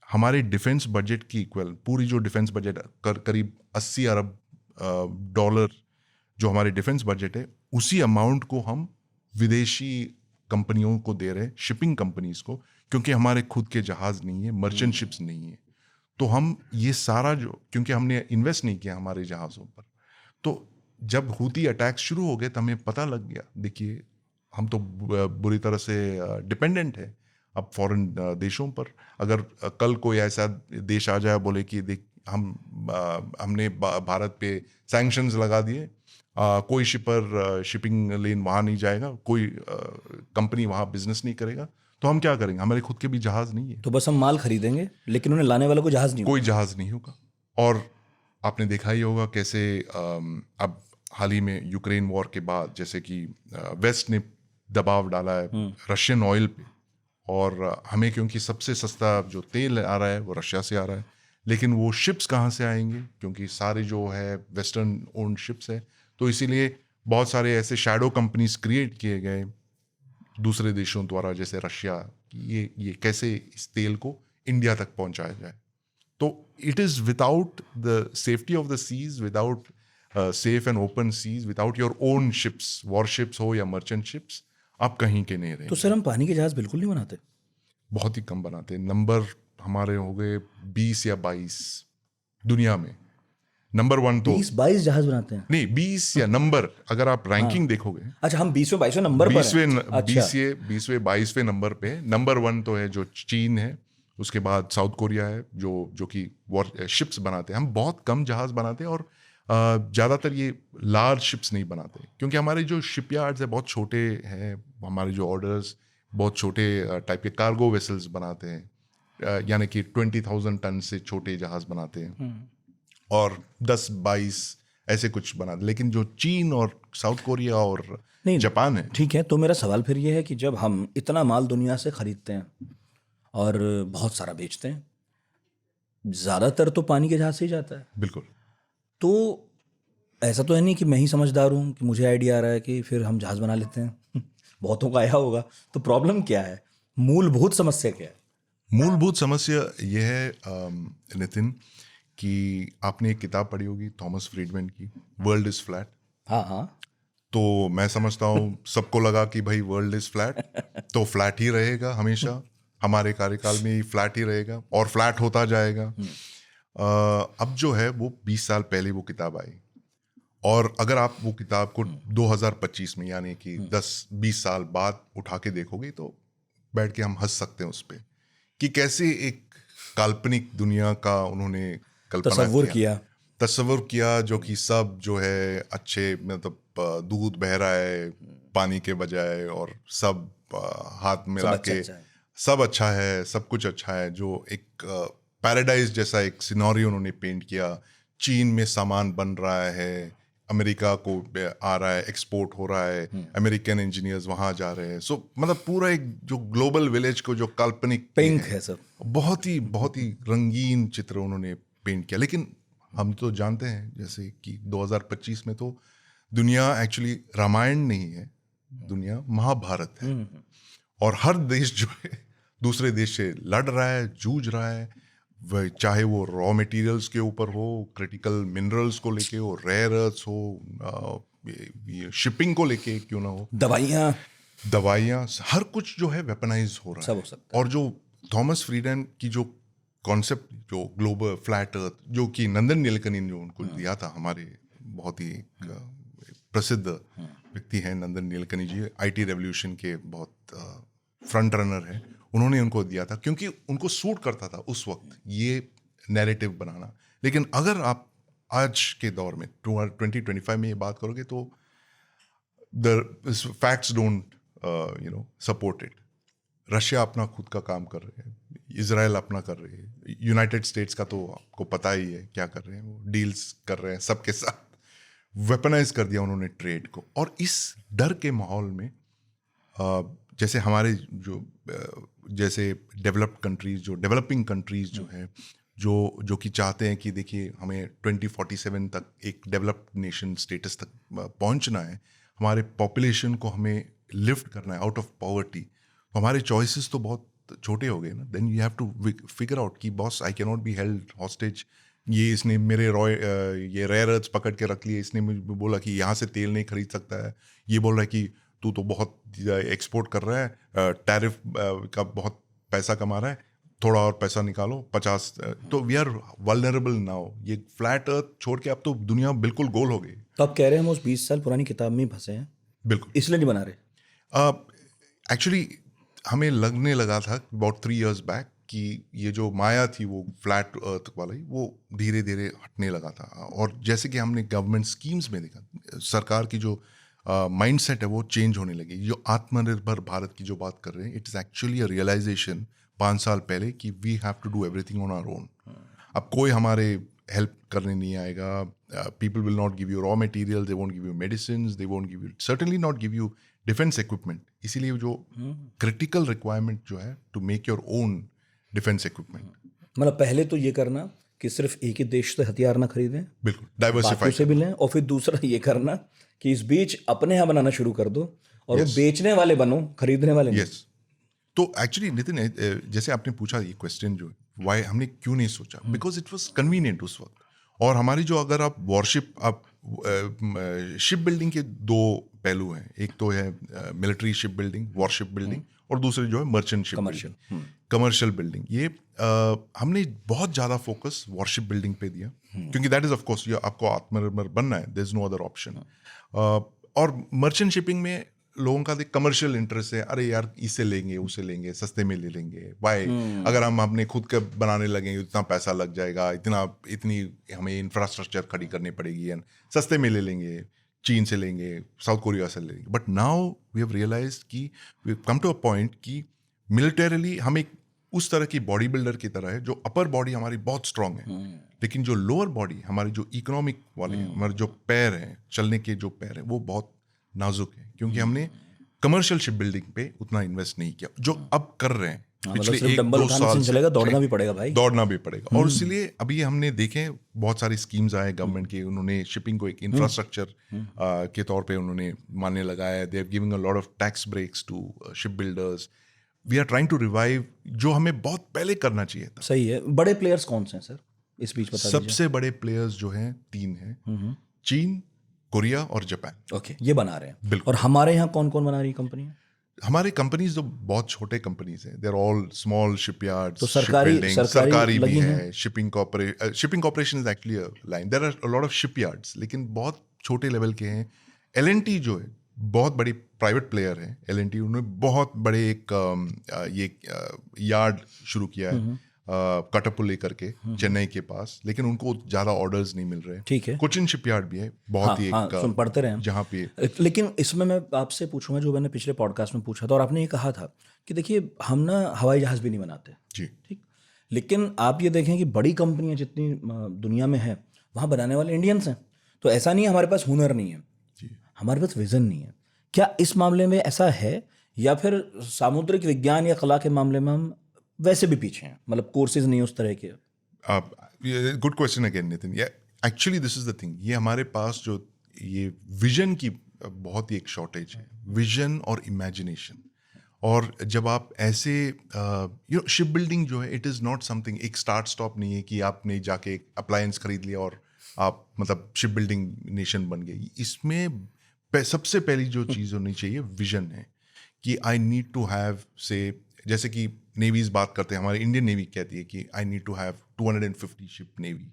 हमारे डिफेंस बजट की इक्वल पूरी जो डिफेंस बजट करीब 80 अरब डॉलर जो हमारे डिफेंस बजट है, उसी अमाउंट को हम विदेशी कंपनियों को दे रहे हैं, शिपिंग कंपनीज को, क्योंकि हमारे खुद के जहाज़ नहीं है, मर्चेंट शिप्स नहीं है। तो हम ये सारा जो, क्योंकि हमने इन्वेस्ट नहीं किया हमारे जहाज़ों पर, तो जब हूती अटैक्स शुरू हो गए तो हमें पता लग गया, देखिए हम तो बुरी तरह से डिपेंडेंट है अब फॉरेन देशों पर। अगर कल कोई ऐसा देश आ जाए बोले कि देख हमने भारत पे सैंक्शंस लगा दिए, कोई शिपर शिपिंग लेन वहाँ नहीं जाएगा, कोई कंपनी वहाँ बिजनेस नहीं करेगा, तो हम क्या करेंगे? हमारे खुद के भी जहाज़ नहीं है, तो बस हम माल खरीदेंगे, लेकिन उन्हें लाने वालों को जहाज नहीं कोई जहाज़ नहीं होगा। और आपने देखा ही होगा कैसे अब हाल ही में यूक्रेन वॉर के बाद जैसे कि वेस्ट ने दबाव डाला है रशियन ऑयल पे, और हमें क्योंकि सबसे सस्ता जो तेल आ रहा है वो रशिया से आ रहा है, लेकिन वो शिप्स कहाँ से आएंगे? क्योंकि सारे जो है वेस्टर्न ओन्ड शिप्स है, तो इसीलिए बहुत सारे ऐसे शैडो कंपनीज क्रिएट किए गए दूसरे देशों द्वारा, जैसे रशिया, ये कैसे इस तेल को इंडिया तक पहुंचाया जाए। तो it is without the safety of the seas, without safe and open seas, without your own ships, warships हो या मर्चेंट शिप्स, आप कहीं के नहीं रहे। तो सर हम पानी के जहाज बिल्कुल नहीं बनाते? बहुत ही कम बनाते हैं। नंबर हमारे हो गए 20 या 22 दुनिया में। नंबर 1 तो 20-22 जहाज बनाते हैं? नहीं, 20 या नंबर, अगर आप रैंकिंग देखोगे, अच्छा, हम 20वें-22वें नंबर पर हैं। अच्छा। 20वें 22वें नंबर पे नंबर 1 तो है जो चीन है, उसके बाद साउथ कोरिया है जो कि शिप्स बनाते हैं। हम बहुत कम जहाज बनाते हैं, और ज़्यादातर ये लार्ज शिप्स नहीं बनाते, क्योंकि हमारे जो शिपयार्ड्स है बहुत छोटे हैं। हमारे जो ऑर्डर्स बहुत छोटे टाइप के कार्गो वेसल्स बनाते हैं, यानी कि 20,000 टन से छोटे जहाज बनाते हैं, और 10-22 ऐसे कुछ बनाते। लेकिन जो चीन और साउथ कोरिया और जापान है। ठीक है, तो मेरा सवाल फिर ये है कि जब हम इतना माल दुनिया से खरीदते हैं और बहुत सारा बेचते हैं, ज़्यादातर तो पानी के जहाज से ही जाता है। बिल्कुल। तो ऐसा तो है नहीं कि मैं ही समझदार हूँ कि मुझे आइडिया आ रहा है कि फिर हम जहाज बना लेते हैं। बहुतों का आया होगा। तो प्रॉब्लम क्या है? मूलभूत समस्या क्या है? मूलभूत समस्या यह है नितिन, कि आपने एक किताब पढ़ी होगी थॉमस फ्रीडमैन की, वर्ल्ड इज फ्लैट। हाँ हाँ। तो मैं समझता हूँ सबको लगा कि भाई वर्ल्ड इज फ्लैट, तो फ्लैट ही रहेगा हमेशा, हमारे कार्यकाल में ही फ्लैट ही रहेगा और फ्लैट होता जाएगा। अब जो है वो 20 साल पहले वो किताब आई, और अगर आप वो किताब को 2025 में, यानी कि 10-20 साल बाद उठा के देखोगे, तो बैठ के हम हंस सकते हैं उस पर, कि कैसे एक काल्पनिक दुनिया का उन्होंने तस्वुर किया, जो कि सब जो है अच्छे, मतलब दूध बह रहा है पानी के बजाय, और सब हाथ मिला के सब अच्छा है, सब कुछ अच्छा है, जो एक पैराडाइज जैसा एक सिनेरियो उन्होंने पेंट किया। चीन में सामान बन रहा है, अमेरिका को आ रहा है, एक्सपोर्ट हो रहा है, अमेरिकन इंजीनियर्स वहाँ जा रहे हैं। सो मतलब पूरा एक जो ग्लोबल विलेज को जो काल्पनिक पिंक है सब, बहुत ही रंगीन चित्र उन्होंने पेंट किया। लेकिन हम तो जानते हैं जैसे कि 2025 में तो दुनिया एक्चुअली रामायण नहीं है, दुनिया महाभारत है, और हर देश जो है दूसरे देश से लड़ रहा है, जूझ रहा है, वह चाहे वो रॉ मटेरियल्स के ऊपर हो, क्रिटिकल मिनरल्स को लेके हो, रेयर अर्थ्स हो, शिपिंग को लेके क्यों ना हो, दवाइयाँ, हर कुछ जो है वेपनाइज हो रहा है। और जो थॉमस फ्रीडमैन की जो कॉन्सेप्ट, जो ग्लोबल फ्लैट अर्थ, जो कि नंदन नीलकनी ने उनको दिया था, हमारे बहुत ही प्रसिद्ध व्यक्ति हैं नंदन नीलकनी जी, IT रेवोल्यूशन के बहुत फ्रंट रनर हैं, उन्होंने उनको दिया था क्योंकि उनको सूट करता था उस वक्त ये नैरेटिव बनाना। लेकिन अगर आप आज के दौर में 2025 में ये बात करोगे, तो the facts don't support it. Russia अपना खुद का काम कर रहे हैं, इजराइल अपना कर रही है, यूनाइटेड स्टेट्स का तो आपको पता ही है क्या कर रहे हैं, वो डील्स कर रहे हैं सबके साथ, वेपनाइज कर दिया उन्होंने ट्रेड को। और इस डर के माहौल में जैसे हमारे जैसे डेवलप्ड कंट्रीज, जो डेवलपिंग कंट्रीज जो हैं, जो कि चाहते हैं कि देखिए हमें 2047 तक एक डेवलप्ड नेशन स्टेटस तक पहुंचना है, हमारे पॉपुलेशन को हमें लिफ्ट करना है आउट ऑफ पॉवर्टी, तो हमारे चॉइसेस तो बहुत छोटे हो गए ना. Then you have to figure out कि boss I can not be held hostage. ये इसने मेरे ये रेयर अर्थ्स पकड़ के रख लिए, इसने मुझे बोला कि यहाँ से तेल नहीं खरीद सकता है, ये बोल रहा है कि तू तो बहुत एक्सपोर्ट कर रहा है, टैरिफ का बहुत पैसा कमा रहा है, थोड़ा और पैसा निकालो 50. तो वी आर वल्नरेबल नाउ. ये फ्लैट अर्थ छोड़ के अब तो दुनिया बिल्कुल गोल हो गई. तो आप कह रहे हैं हम उस 20 साल पुरानी किताब में ही फंसे हैं, बिल्कुल. इसलिए नहीं बना रहे. एक्चुअली हमें लगने लगा था अबाउट 3 years बैक कि ये जो माया थी वो फ्लैट अर्थ वाला ही, वो धीरे धीरे हटने लगा था. और जैसे कि हमने गवर्नमेंट स्कीम्स में देखा, सरकार की जो माइंडसेट है वो चेंज होने लगी. जो आत्मनिर्भर भारत की जो बात कर रहे हैं, it is actually a realisation 5 साल पहले कि we have to do everything on our own. अब कोई हमारे हेल्प करने नहीं आएगा. People will not give you raw material, they won't give you medicine, they won't give you, certainly not give you defence equipment. इसीलिए जो critical requirement जो है to make your own defence equipment. मतलब पहले तो ये करना कि सिर्फ एक ही देश से हथियार ना खरीदें, बिल्कुल बाकियों डाइवर्सिफाई. से भी लें, और फिर दूसरा ये करना कि इस बीच अपने यहाँ बनाना शुरू कर दो और वो Yes. बेचने वाले बनो, खरीदने वाले नहीं. यस. तो एक्चुअली नितिन, जैसे आपने पूछा ये क्वेश्चन जो है, वाई हमने क्यों नहीं सोचा, बिकॉज इट वाज कन्वीनियंट उस वक्त. और हमारी जो, अगर आप वॉरशिप, आप शिप बिल्डिंग के 2 पहलू हैं. एक तो है military ship building, worship building, और दूसरे जो है merchant ship Commercial. Building, commercial building. ये हमने बहुत ज़्यादा फोकस वॉरशिप बिल्डिंग पे दिया, क्योंकि दैट इज ऑफ कोर्स, आपको आत्मनिर्भर बनना है, there is no other option. और मर्चेंट शिपिंग में लोगों का कमर्शियल इंटरेस्ट है, अरे यार इससे लेंगे, उससे लेंगे, सस्ते में ले लेंगे. वाई, अगर हम अपने खुद के बनाने लगेंगे इतना पैसा लग जाएगा, इतनी हमें इंफ्रास्ट्रक्चर खड़ी करनी पड़ेगी, एंड सस्ते में ले लेंगे, चीन से लेंगे, साउथ कोरिया से लेंगे. But now we have realised कि we come to a point कि मिलिटरीली हम एक उस तरह की बॉडी बिल्डर की तरह है, जो अपर बॉडी हमारी बहुत स्ट्रांग है, लेकिन जो लोअर बॉडी हमारी, जो इकोनॉमिक वाले हैं, हमारे जो पैर हैं, चलने के जो पैर हैं, वो बहुत नाजुक है, क्योंकि हमने कमर्शियल शिप बिल्डिंग पे उतना इन्वेस्ट नहीं किया, जो अब कर रहे हैं. मतलब सिर्फ डंबल उठाने से नहीं चलेगा, दौड़ना भी पड़ेगा भाई. दौड़ना भी पड़ेगा. और इसलिए अभी हमने देखे बहुत सारी स्कीम्स आए गवर्नमेंट के, उन्होंने शिपिंग को एक इंफ्रास्ट्रक्चर के तौर पे उन्होंने मानने लगाया. They are giving a lot of tax breaks to ship builders. We are trying to revive, जो हमें बहुत पहले करना चाहिए था. सही है. बड़े प्लेयर्स कौन से हैं सर, इस बीच बता दीजिए. सबसे बड़े प्लेयर्स जो हैं 3 हैं, चीन, कोरिया और जापान. ओके, ये बना रहे हैं. बिल्कुल. और हमारे यहाँ कौन कौन बना रही कंपनियां? हमारे कंपनीज तो बहुत छोटे कंपनीज हैं, they are all small shipyards. तो सरकारी भी लगी है. Shipping corporation is actually a line. There are a lot of shipyards, लेकिन बहुत छोटे लेवल के हैं. L&T जो है बहुत बड़ी प्राइवेट प्लेयर है. L&T उन्होंने बहुत बड़े एक यार्ड शुरू किया है कटपुल्ली करके, चेन्नई के पास, लेकिन उनको ज़्यादा ऑर्डर्स नहीं मिल रहे. ठीक है. कोचिन शिपयार्ड भी है, बहुत ही सुन पढ़ते रहे हम. जहाँ पे, लेकिन इसमें मैं आपसे पूछूंगा जो मैंने पिछले पॉडकास्ट में पूछा था, और आपने ये कहा था कि देखिए हम ना हवाई जहाज़ भी नहीं बनाते. जी. ठीक. लेकिन आप ये देखें कि बड़ी कंपनियां जितनी दुनिया में है, वहाँ बनाने वाले इंडियंस हैं. तो ऐसा नहीं है हमारे पास हुनर नहीं है, हमारे पास विजन नहीं है. क्या इस मामले में ऐसा है, या फिर सामुद्रिक विज्ञान या कला के मामले में हम वैसे भी पीछे हैं, मतलब कोर्सेज नहीं उस तरह के? Good question again Nitin. Actually this is the thing, ये हमारे पास जो ये विजन की बहुत ही एक शॉर्टेज है, विजन और इमेजिनेशन. और जब आप ऐसे शिप बिल्डिंग जो है, इट इज़ नॉट समथिंग, एक स्टार्ट स्टॉप नहीं है कि आपने जाके एक अप्लायंस खरीद लिया और आप मतलब शिप बिल्डिंग नेशन बन गए. इसमें सबसे पहली जो चीज़ होनी चाहिए विजन है, कि आई नीड टू हैव, से जैसे कि नेवीज बात करते हैं, हमारी इंडियन नेवी कहती है कि I need to have 250 ship navy,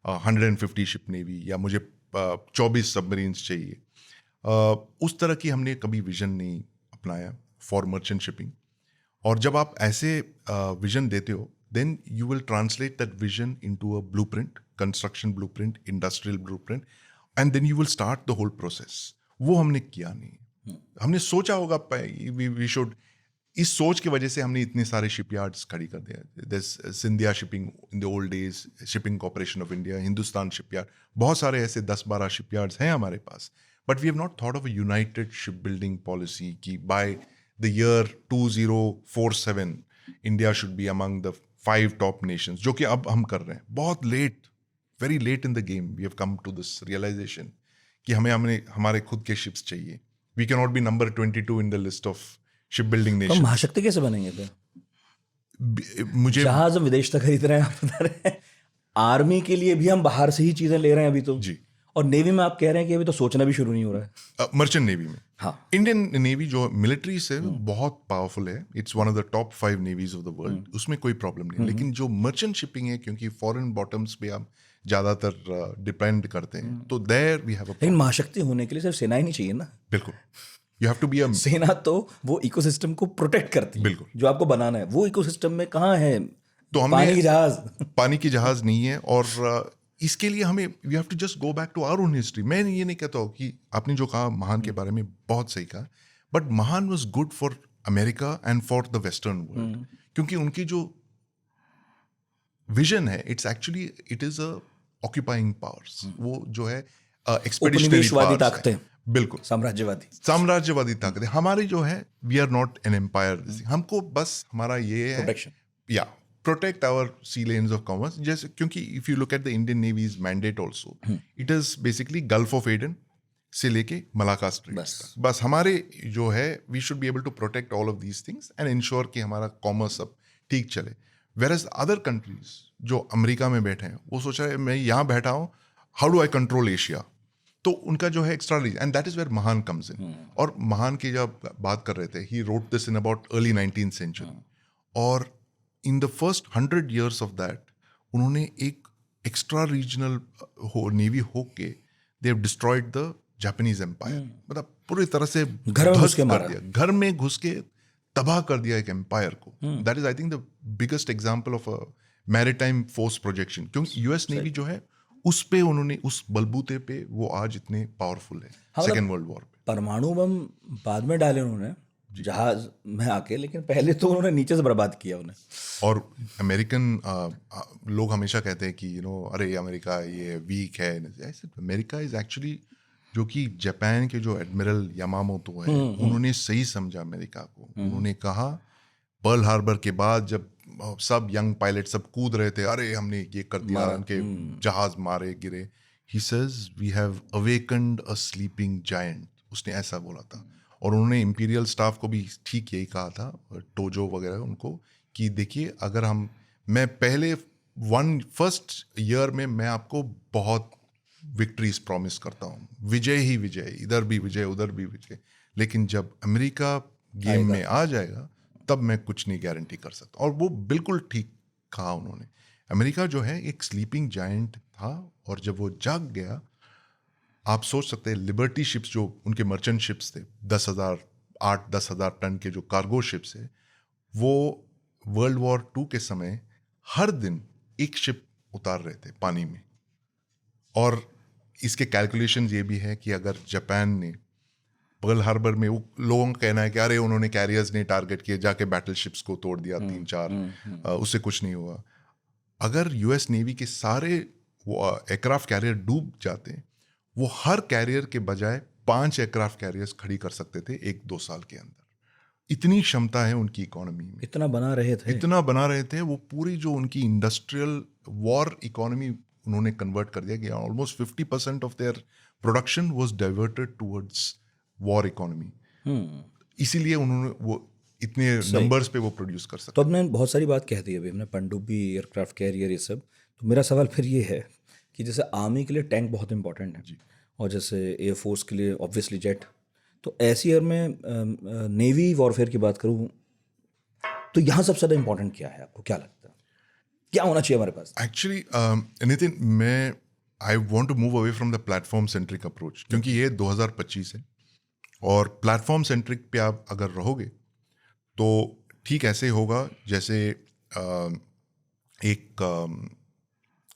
150 ship navy, या मुझे 24 सबमरीन्स चाहिए. उस तरह की हमने कभी विजन नहीं अपनाया फॉर मर्चेंट शिपिंग. और जब आप ऐसे विजन देते हो, then you will translate that vision into a blueprint, construction blueprint, industrial blueprint, and then you will start the whole process. वो हमने किया नहीं. हमने सोचा होगा वी शुड, इस सोच की वजह से हमने इतने सारे शिपयार्ड्स खड़ी कर दिया. Scindia shipping in the old days, shipping corporation of India, Hindustan shipyard, बहुत सारे ऐसे 10-12 शिपयार्ड्स हैं हमारे पास. But we have not thought of a united ship building policy कि by the year 2047 India should be among the 5 top nations, जो कि अब हम कर रहे हैं. बहुत late, very late in the game we have come to this realisation कि हमें हमारे खुद के शिप्स चाहिए. We can not be number 22 in the list of ship building तो हम नेशन. महाशक्ति कैसे बनेंगे फिर? मुझे जहाज हम विदेश तक खरीद रहे हैं, आप बता रहे हैं आर्मी के लिए भी हम बाहर से ही चीजें ले रहे हैं अभी तो. जी. और नेवी में आप कह रहे हैं कि अभी तो सोचना भी शुरू नहीं हो रहा है. मर्चेंट नेवी में हाँ. इंडियन नेवी जो मिलिट्री से बहुत पावरफुल है. It's one of the top 5 navies of the world. उसमें कोई प्रॉब्लम नहीं. लेकिन जो मर्चेंट शिपिंग है, क्योंकि फॉरेन बॉटम्स पे आप ज्यादातर डिपेंड करते हैं, तो देयर वी हैव अ. लेकिन महाशक्ति होने के लिए सिर्फ सेना ही नहीं चाहिए ना. बिल्कुल. You have to be a. सेना तो वो इकोसिस्टम को प्रोटेक्ट करती है. बिल्कुल. जो आपको बनाना है वो इकोसिस्टम में कहाँ है? तो हमने पानी की जहाज. पानी की जहाज नहीं है. और इसके लिए हमें we have to just go back to our own history. मैं ये नहीं कहता हूँ कि आपने जो कहा महान के बारे में बहुत सही कहा, बट महान was good for America and for the western world. क्योंकि उनकी जो विजन है, it is a occupying powers. वो जो है एक्सपेडिशनरी उपनिवेशवादी पावर्स ताकतें. बिल्कुल. साम्राज्यवादी ताकतें. हमारी जो है, we are not an empire. हमको बस हमारा ये है प्रोटेक्शन. या protect our sea lanes of commerce. जैसे क्योंकि if you look at the Indian Navy's mandate also, it is basically Gulf of Aden से लेके Malacca Strait तक. बस हमारे जो है, we should be able to protect all of these things and ensure कि हमारा commerce सब ठीक चले. Whereas other countries जो अमेरिका में बैठे हैं, वो सोच रहे हैं मैं यहाँ बैठा हूँ, how do I control Asia? तो उनका जो है extra region, and that is where Mahan comes in. और महान की जब बात कर रहे थे, he wrote this in about early 19th century. और in the first 100 years of that, उन्होंने एक एक्स्ट्रा रीजनल नेवी होके they have destroyed the Japanese empire. मतलब पूरी तरह से घर में घुस के मारा. घर में घुस के तबाह कर दिया एक एम्पायर को. That is I think the biggest example of a maritime force projection. क्योंकि यूएस नेवी जो है, उस पे उन्होंने, उस बलबूते पे वो आज इतने पावरफुल है. सेकेंड वर्ल्ड वॉर पे परमाणु बम बाद में डाले उन्होंने जहाज में आके, लेकिन पहले तो उन्होंने नीचे से बर्बाद किया उन्हें. और अमेरिकन लोग हमेशा कहते हैं कि अरे अमेरिका ये वीक है. अमेरिका इज एक्चुअली, जो कि जापान के जो एडमिरल यामामोतो है, उन्होंने सही समझा अमेरिका को. उन्होंने कहा पर्ल हार्बर के बाद, जब सब यंग पायलट सब कूद रहे थे, अरे हमने ये कर दिया, उनके जहाज मारे गिरे. He says we have awakened a sleeping giant. उसने ऐसा बोला था. और उन्होंने इंपीरियल स्टाफ को भी ठीक यही कहा था, टोजो वगैरह उनको, कि देखिए अगर मैं पहले फर्स्ट ईयर में मैं आपको बहुत विक्ट्रीज प्रॉमिस करता हूँ, विजय ही विजय, इधर भी विजय उधर भी विजय, लेकिन जब अमेरिका गेम में आ जाएगा तब मैं कुछ नहीं गारंटी कर सकता. और वो बिल्कुल ठीक कहा उन्होंने. अमेरिका जो है एक स्लीपिंग जायंट था, और जब वो जाग गया, आप सोच सकते हैं लिबर्टी शिप्स जो उनके मर्चेंट शिप्स थे, 10,000 टन के जो कार्गो शिप्स है, वो वर्ल्ड वॉर 2 के समय हर दिन एक शिप उतार रहे थे पानी में. और इसके कैलकुलेशन ये भी है कि अगर जापान ने पर्ल हार्बर में, वो लोगों का कहना है कि अरे उन्होंने कैरियर्स ने टारगेट किए, जाके बैटल शिप्स को तोड़ दिया 3-4, उससे कुछ नहीं हुआ. अगर यूएस नेवी के सारे एयरक्राफ्ट कैरियर डूब जाते, वो हर कैरियर के बजाय 5 एयरक्राफ्ट कैरियर्स खड़ी कर सकते थे 1-2 साल के अंदर. इतनी क्षमता है उनकी इकोनॉमी में. इतना बना रहे थे. वो पूरी जो उनकी इंडस्ट्रियल वॉर इकोनॉमी उन्होंने कन्वर्ट कर दिया. Almost 50% of their production was diverted towards war economy. इसीलिए उन्होंने वो इतने नंबर्स पे वो प्रोड्यूस कर सकते. तो हमने बहुत सारी बात कह दी अभी, हमने पनडुब्बी, एयरक्राफ्ट कैरियर, ये सब. तो मेरा सवाल फिर ये है कि जैसे आर्मी के लिए टैंक बहुत इंपॉर्टेंट है, और जैसे एयरफोर्स के लिए ऑब्वियसली जेट. तो ऐसी ईयर में नेवी वॉरफेयर की बात करूँ तो यहाँ सबसे ज़्यादा इंपॉर्टेंट क्या है? आपको क्या लगता है क्या होना चाहिए हमारे पास? Actually Nitin, I want to move away from the platform centric approach, क्योंकि ये 2025 है, और प्लेटफॉर्म सेंट्रिक पे आप अगर रहोगे तो ठीक ऐसे होगा जैसे एक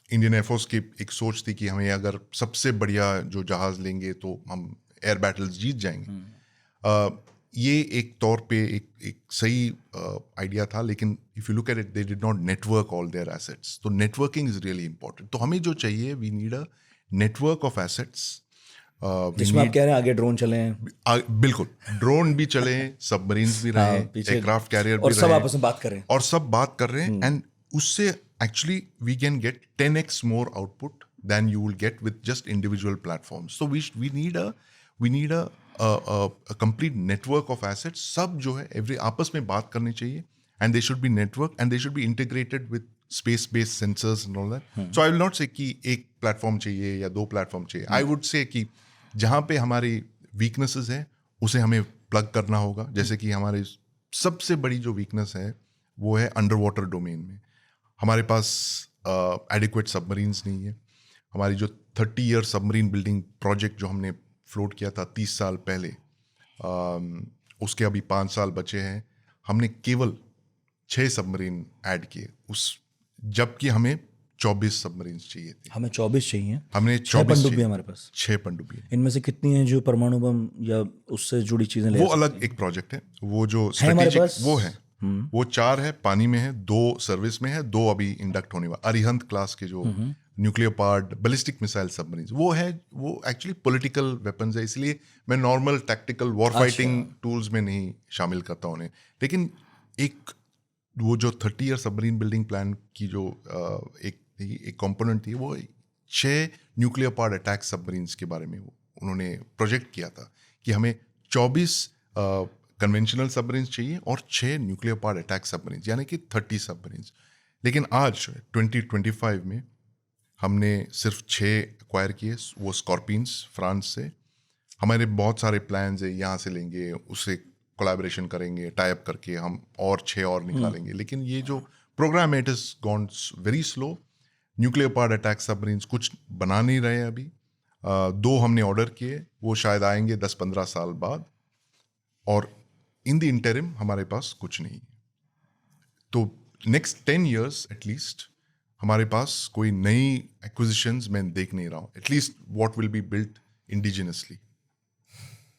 इंडियन एयरफोर्स की एक सोच थी कि हमें अगर सबसे बढ़िया जो जहाज़ लेंगे तो हम एयर बैटल्स जीत जाएंगे. ये एक तौर पे एक सही आइडिया था, लेकिन if you look at it, they did not network all their assets. तो नेटवर्किंग इज रियली इंपॉर्टेंट. तो हमें जो चाहिए, we need a network of assets. जिसमें आप कह रहे हैं आगे ड्रोन चले, बिल्कुल ड्रोन भी चले, सबमरीन्स भी रहे, एयरक्राफ्ट कैरियर भी और रहे, सब आपस में बात कर रहे हैं, और सब बात कर रहे हैं. एंड उससे actually we can get 10x more output than you will get with just individual platforms. So we need a complete network of assets. सब जो है every आपस में बात करनी चाहिए, and they should be network and they should be integrated with space-based sensors and all that. So I will not say कि एक platform चाहिए या दो platform चाहिए. I would say कि जहाँ पे हमारी weaknesses है उसे हमें plug करना होगा. जैसे कि हमारे सबसे बड़ी जो weakness है वो है underwater domain में. हमारे पास adequate submarines नहीं है. हमारी जो 30-year submarine building project जो हमने फ्लोट किया था 30 साल पहले, उसके अभी 5 साल बचे हैं. हमने केवल 6 सबमरीन ऐड किए जबकि हमें 24 सबमरीन्स चाहिए थे. हमें 24 चाहिए. हमने 6 पनडुब्बी हमारे पास. 6 पनडुब्बी. इनमें से कितनी हैं जो परमाणु बम या उससे जुड़ी चीजें ले वो अलग एक प्रोजेक्ट है. वो जो स्ट्रेटेजिक वो है वो 4 है, पानी में है, 2 सर्विस में है, 2 अभी इंडक्ट होने वाला. अरिहंत क्लास के जो nuclear powered ballistic missile submarines वो एक्चुअली पॉलिटिकल वेपन्स है, इसलिए मैं normal tactical war fighting tools में नहीं शामिल करता उन्हें. लेकिन एक वो जो 30 ईयर सबमरीन बिल्डिंग प्लान की जो एक कंपोनेंट थी, वो 6 न्यूक्लियर पावर्ड अटैक सबमरीन्स के बारे में उन्होंने प्रोजेक्ट किया था कि हमें 24 कन्वेंशनल सबमरीन्स चाहिए और 6 न्यूक्लियर पावर्ड अटैक सबमरीन्स, यानी कि 30 सबमरीन्स. लेकिन आज 2025 में हमने सिर्फ 6 एक्वायर किए, वो स्कॉर्पियंस फ्रांस से. हमारे बहुत सारे प्लान्स है, यहाँ से लेंगे, उससे कोलैबोरेशन करेंगे, टाई अप करके हम और 6 और निकालेंगे. लेकिन ये जो programme it is gone very slow. Nuclear powered attack submarines कुछ बना नहीं रहे अभी. 2 हमने ऑर्डर किए, वो शायद आएंगे 10-15 साल बाद. और इन द इंटरिम हमारे पास कुछ नहीं. तो नेक्स्ट 10 years एटलीस्ट हमारे पास कोई नई एक्विजिशंस मैं देख नहीं रहा हूँ. At least what will be built indigenously.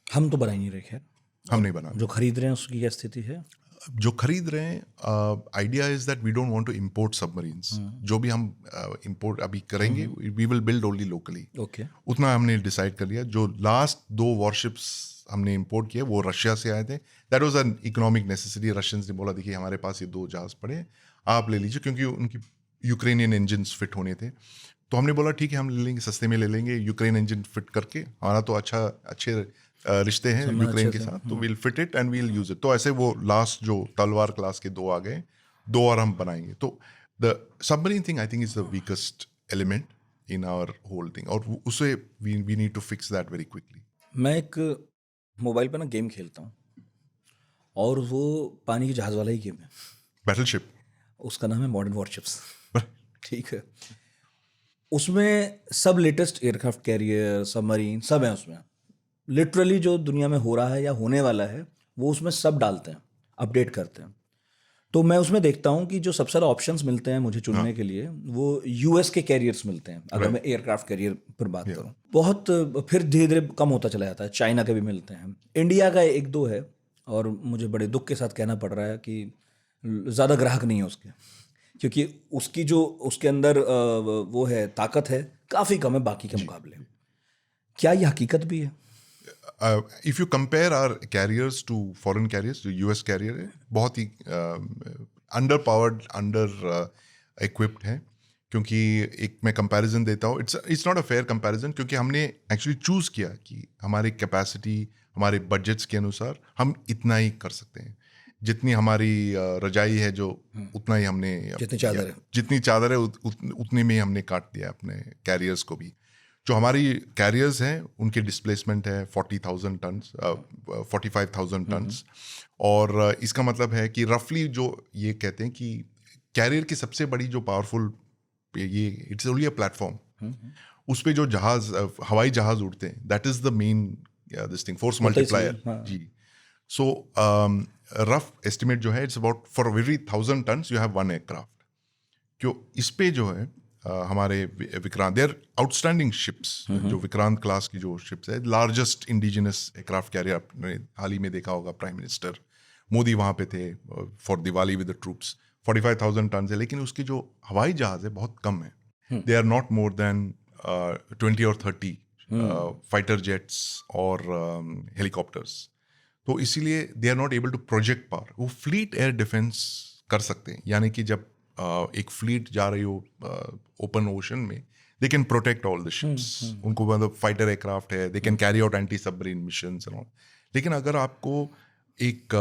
हम तो बना ही नहीं रहे. खैर हम नहीं बना. जो खरीद रहे हैं उसकी क्या स्थिति है? जो खरीद रहे हैं, idea is that we don't want to import submarines. जो भी हम इंपोर्ट अभी करेंगे, we will build only locally. Okay. उतना हमने डिसाइड कर लिया. जो लास्ट 2 वॉरशिप्स हमने इंपोर्ट किए वो रशिया से आए थे. That was an economic necessity. Russians ने बोला देखिए हमारे पास ये 2 जहाज पड़े, आप ले लीजिए, क्योंकि उनकी यूक्रेनियन इंजन्स फिट होने थे. तो हमने बोला ठीक है, हम ले लेंगे, सस्ते में ले लेंगे, यूक्रेन इंजन फिट करके. हमारा तो अच्छे रिश्ते हैं यूक्रेन के साथ, तो we'll fit it and we'll use it. तो ऐसे वो लास्ट जो तलवार क्लास के 2 आ गए, 2 और हम बनाएंगे. तो the submarine thing I think is the weakest element in our whole thing, और उसे we need to fix that very quickly. मैं एक मोबाइल पे ना गेम खेलता हूँ, और वो पानी के जहाज वाला ही गेम है. बैटलशिप. उसका नाम है मॉडर्न वॉरशिप्स. ठीक है. उसमें सब लेटेस्ट एयरक्राफ्ट कैरियर, सबमरीन, सब है उसमें. लिटरली जो दुनिया में हो रहा है या होने वाला है वो उसमें सब डालते हैं, अपडेट करते हैं. तो मैं उसमें देखता हूँ कि जो सबसे ज़्यादा ऑप्शंस मिलते हैं मुझे चुनने के लिए, वो यूएस के कैरियर्स मिलते हैं. अगर मैं एयरक्राफ्ट कैरियर पर बात करूँ, बहुत फिर धीरे धीरे कम होता चला जाता है. चाइना के भी मिलते हैं, इंडिया का 1-2 है, और मुझे बड़े दुख के साथ कहना पड़ रहा है कि ज़्यादा ग्राहक नहीं है उसके, क्योंकि उसकी जो उसके अंदर वो है ताकत है काफ़ी कम है बाकी के मुकाबले. क्या ये हकीकत भी है? If you compare our carriers to foreign carriers, जो यूएस कैरियर है बहुत ही अंडर पावर्ड, अंडर इक्विप्ड है. क्योंकि एक मैं कंपैरिजन देता हूँ, it's not a fair comparison, क्योंकि हमने एक्चुअली चूज़ किया कि हमारी कैपेसिटी, हमारे बजट्स के अनुसार हम इतना ही कर सकते हैं. जितनी हमारी रजाई है जो उतना ही हमने, जितनी चादर है उतने में ही हमने काट दिया अपने कैरियर्स को भी. जो हमारी कैरियर्स हैं उनके डिस्प्लेसमेंट है 40,000 टन्स, 45,000 टन्स. और इसका मतलब है कि रफली जो ये कहते हैं कि कैरियर की सबसे बड़ी जो पावरफुल, ये इट्स ओनली अ प्लेटफॉर्म. उस पे जो जहाज, हवाई जहाज उड़ते हैं, that is the main this thing, force multiplier. जी. सो रफ एस्टिमेट जो है, it's about for every 1,000 tons you have 1 aircraft. जो इस पे जो है हमारे विक्रांत, देयर आउटस्टैंडिंग शिप्स, जो विक्रांत क्लास की जो शिप्स है, लार्जेस्ट इंडिजिनस एयरक्राफ्ट कैरियर. आपने हाल ही में देखा होगा, प्राइम मिनिस्टर मोदी वहाँ पे थे for Diwali with the troops. 45,000 ton है, लेकिन उसकी जो हवाई जहाज है बहुत कम है. They are not more than 20 और 30 फाइटर जेट्स और हेलीकॉप्टर्स. तो इसीलिए they are not able to project power. वो फ्लीट एयर डिफेंस कर सकते हैं, यानी कि जब एक फ्लीट जा रही हो ओपन ओशन में, they can protect all the ships, उनको मतलब फाइटर एयरक्राफ्ट है, they can carry out anti submarine missions and all. लेकिन अगर आपको एक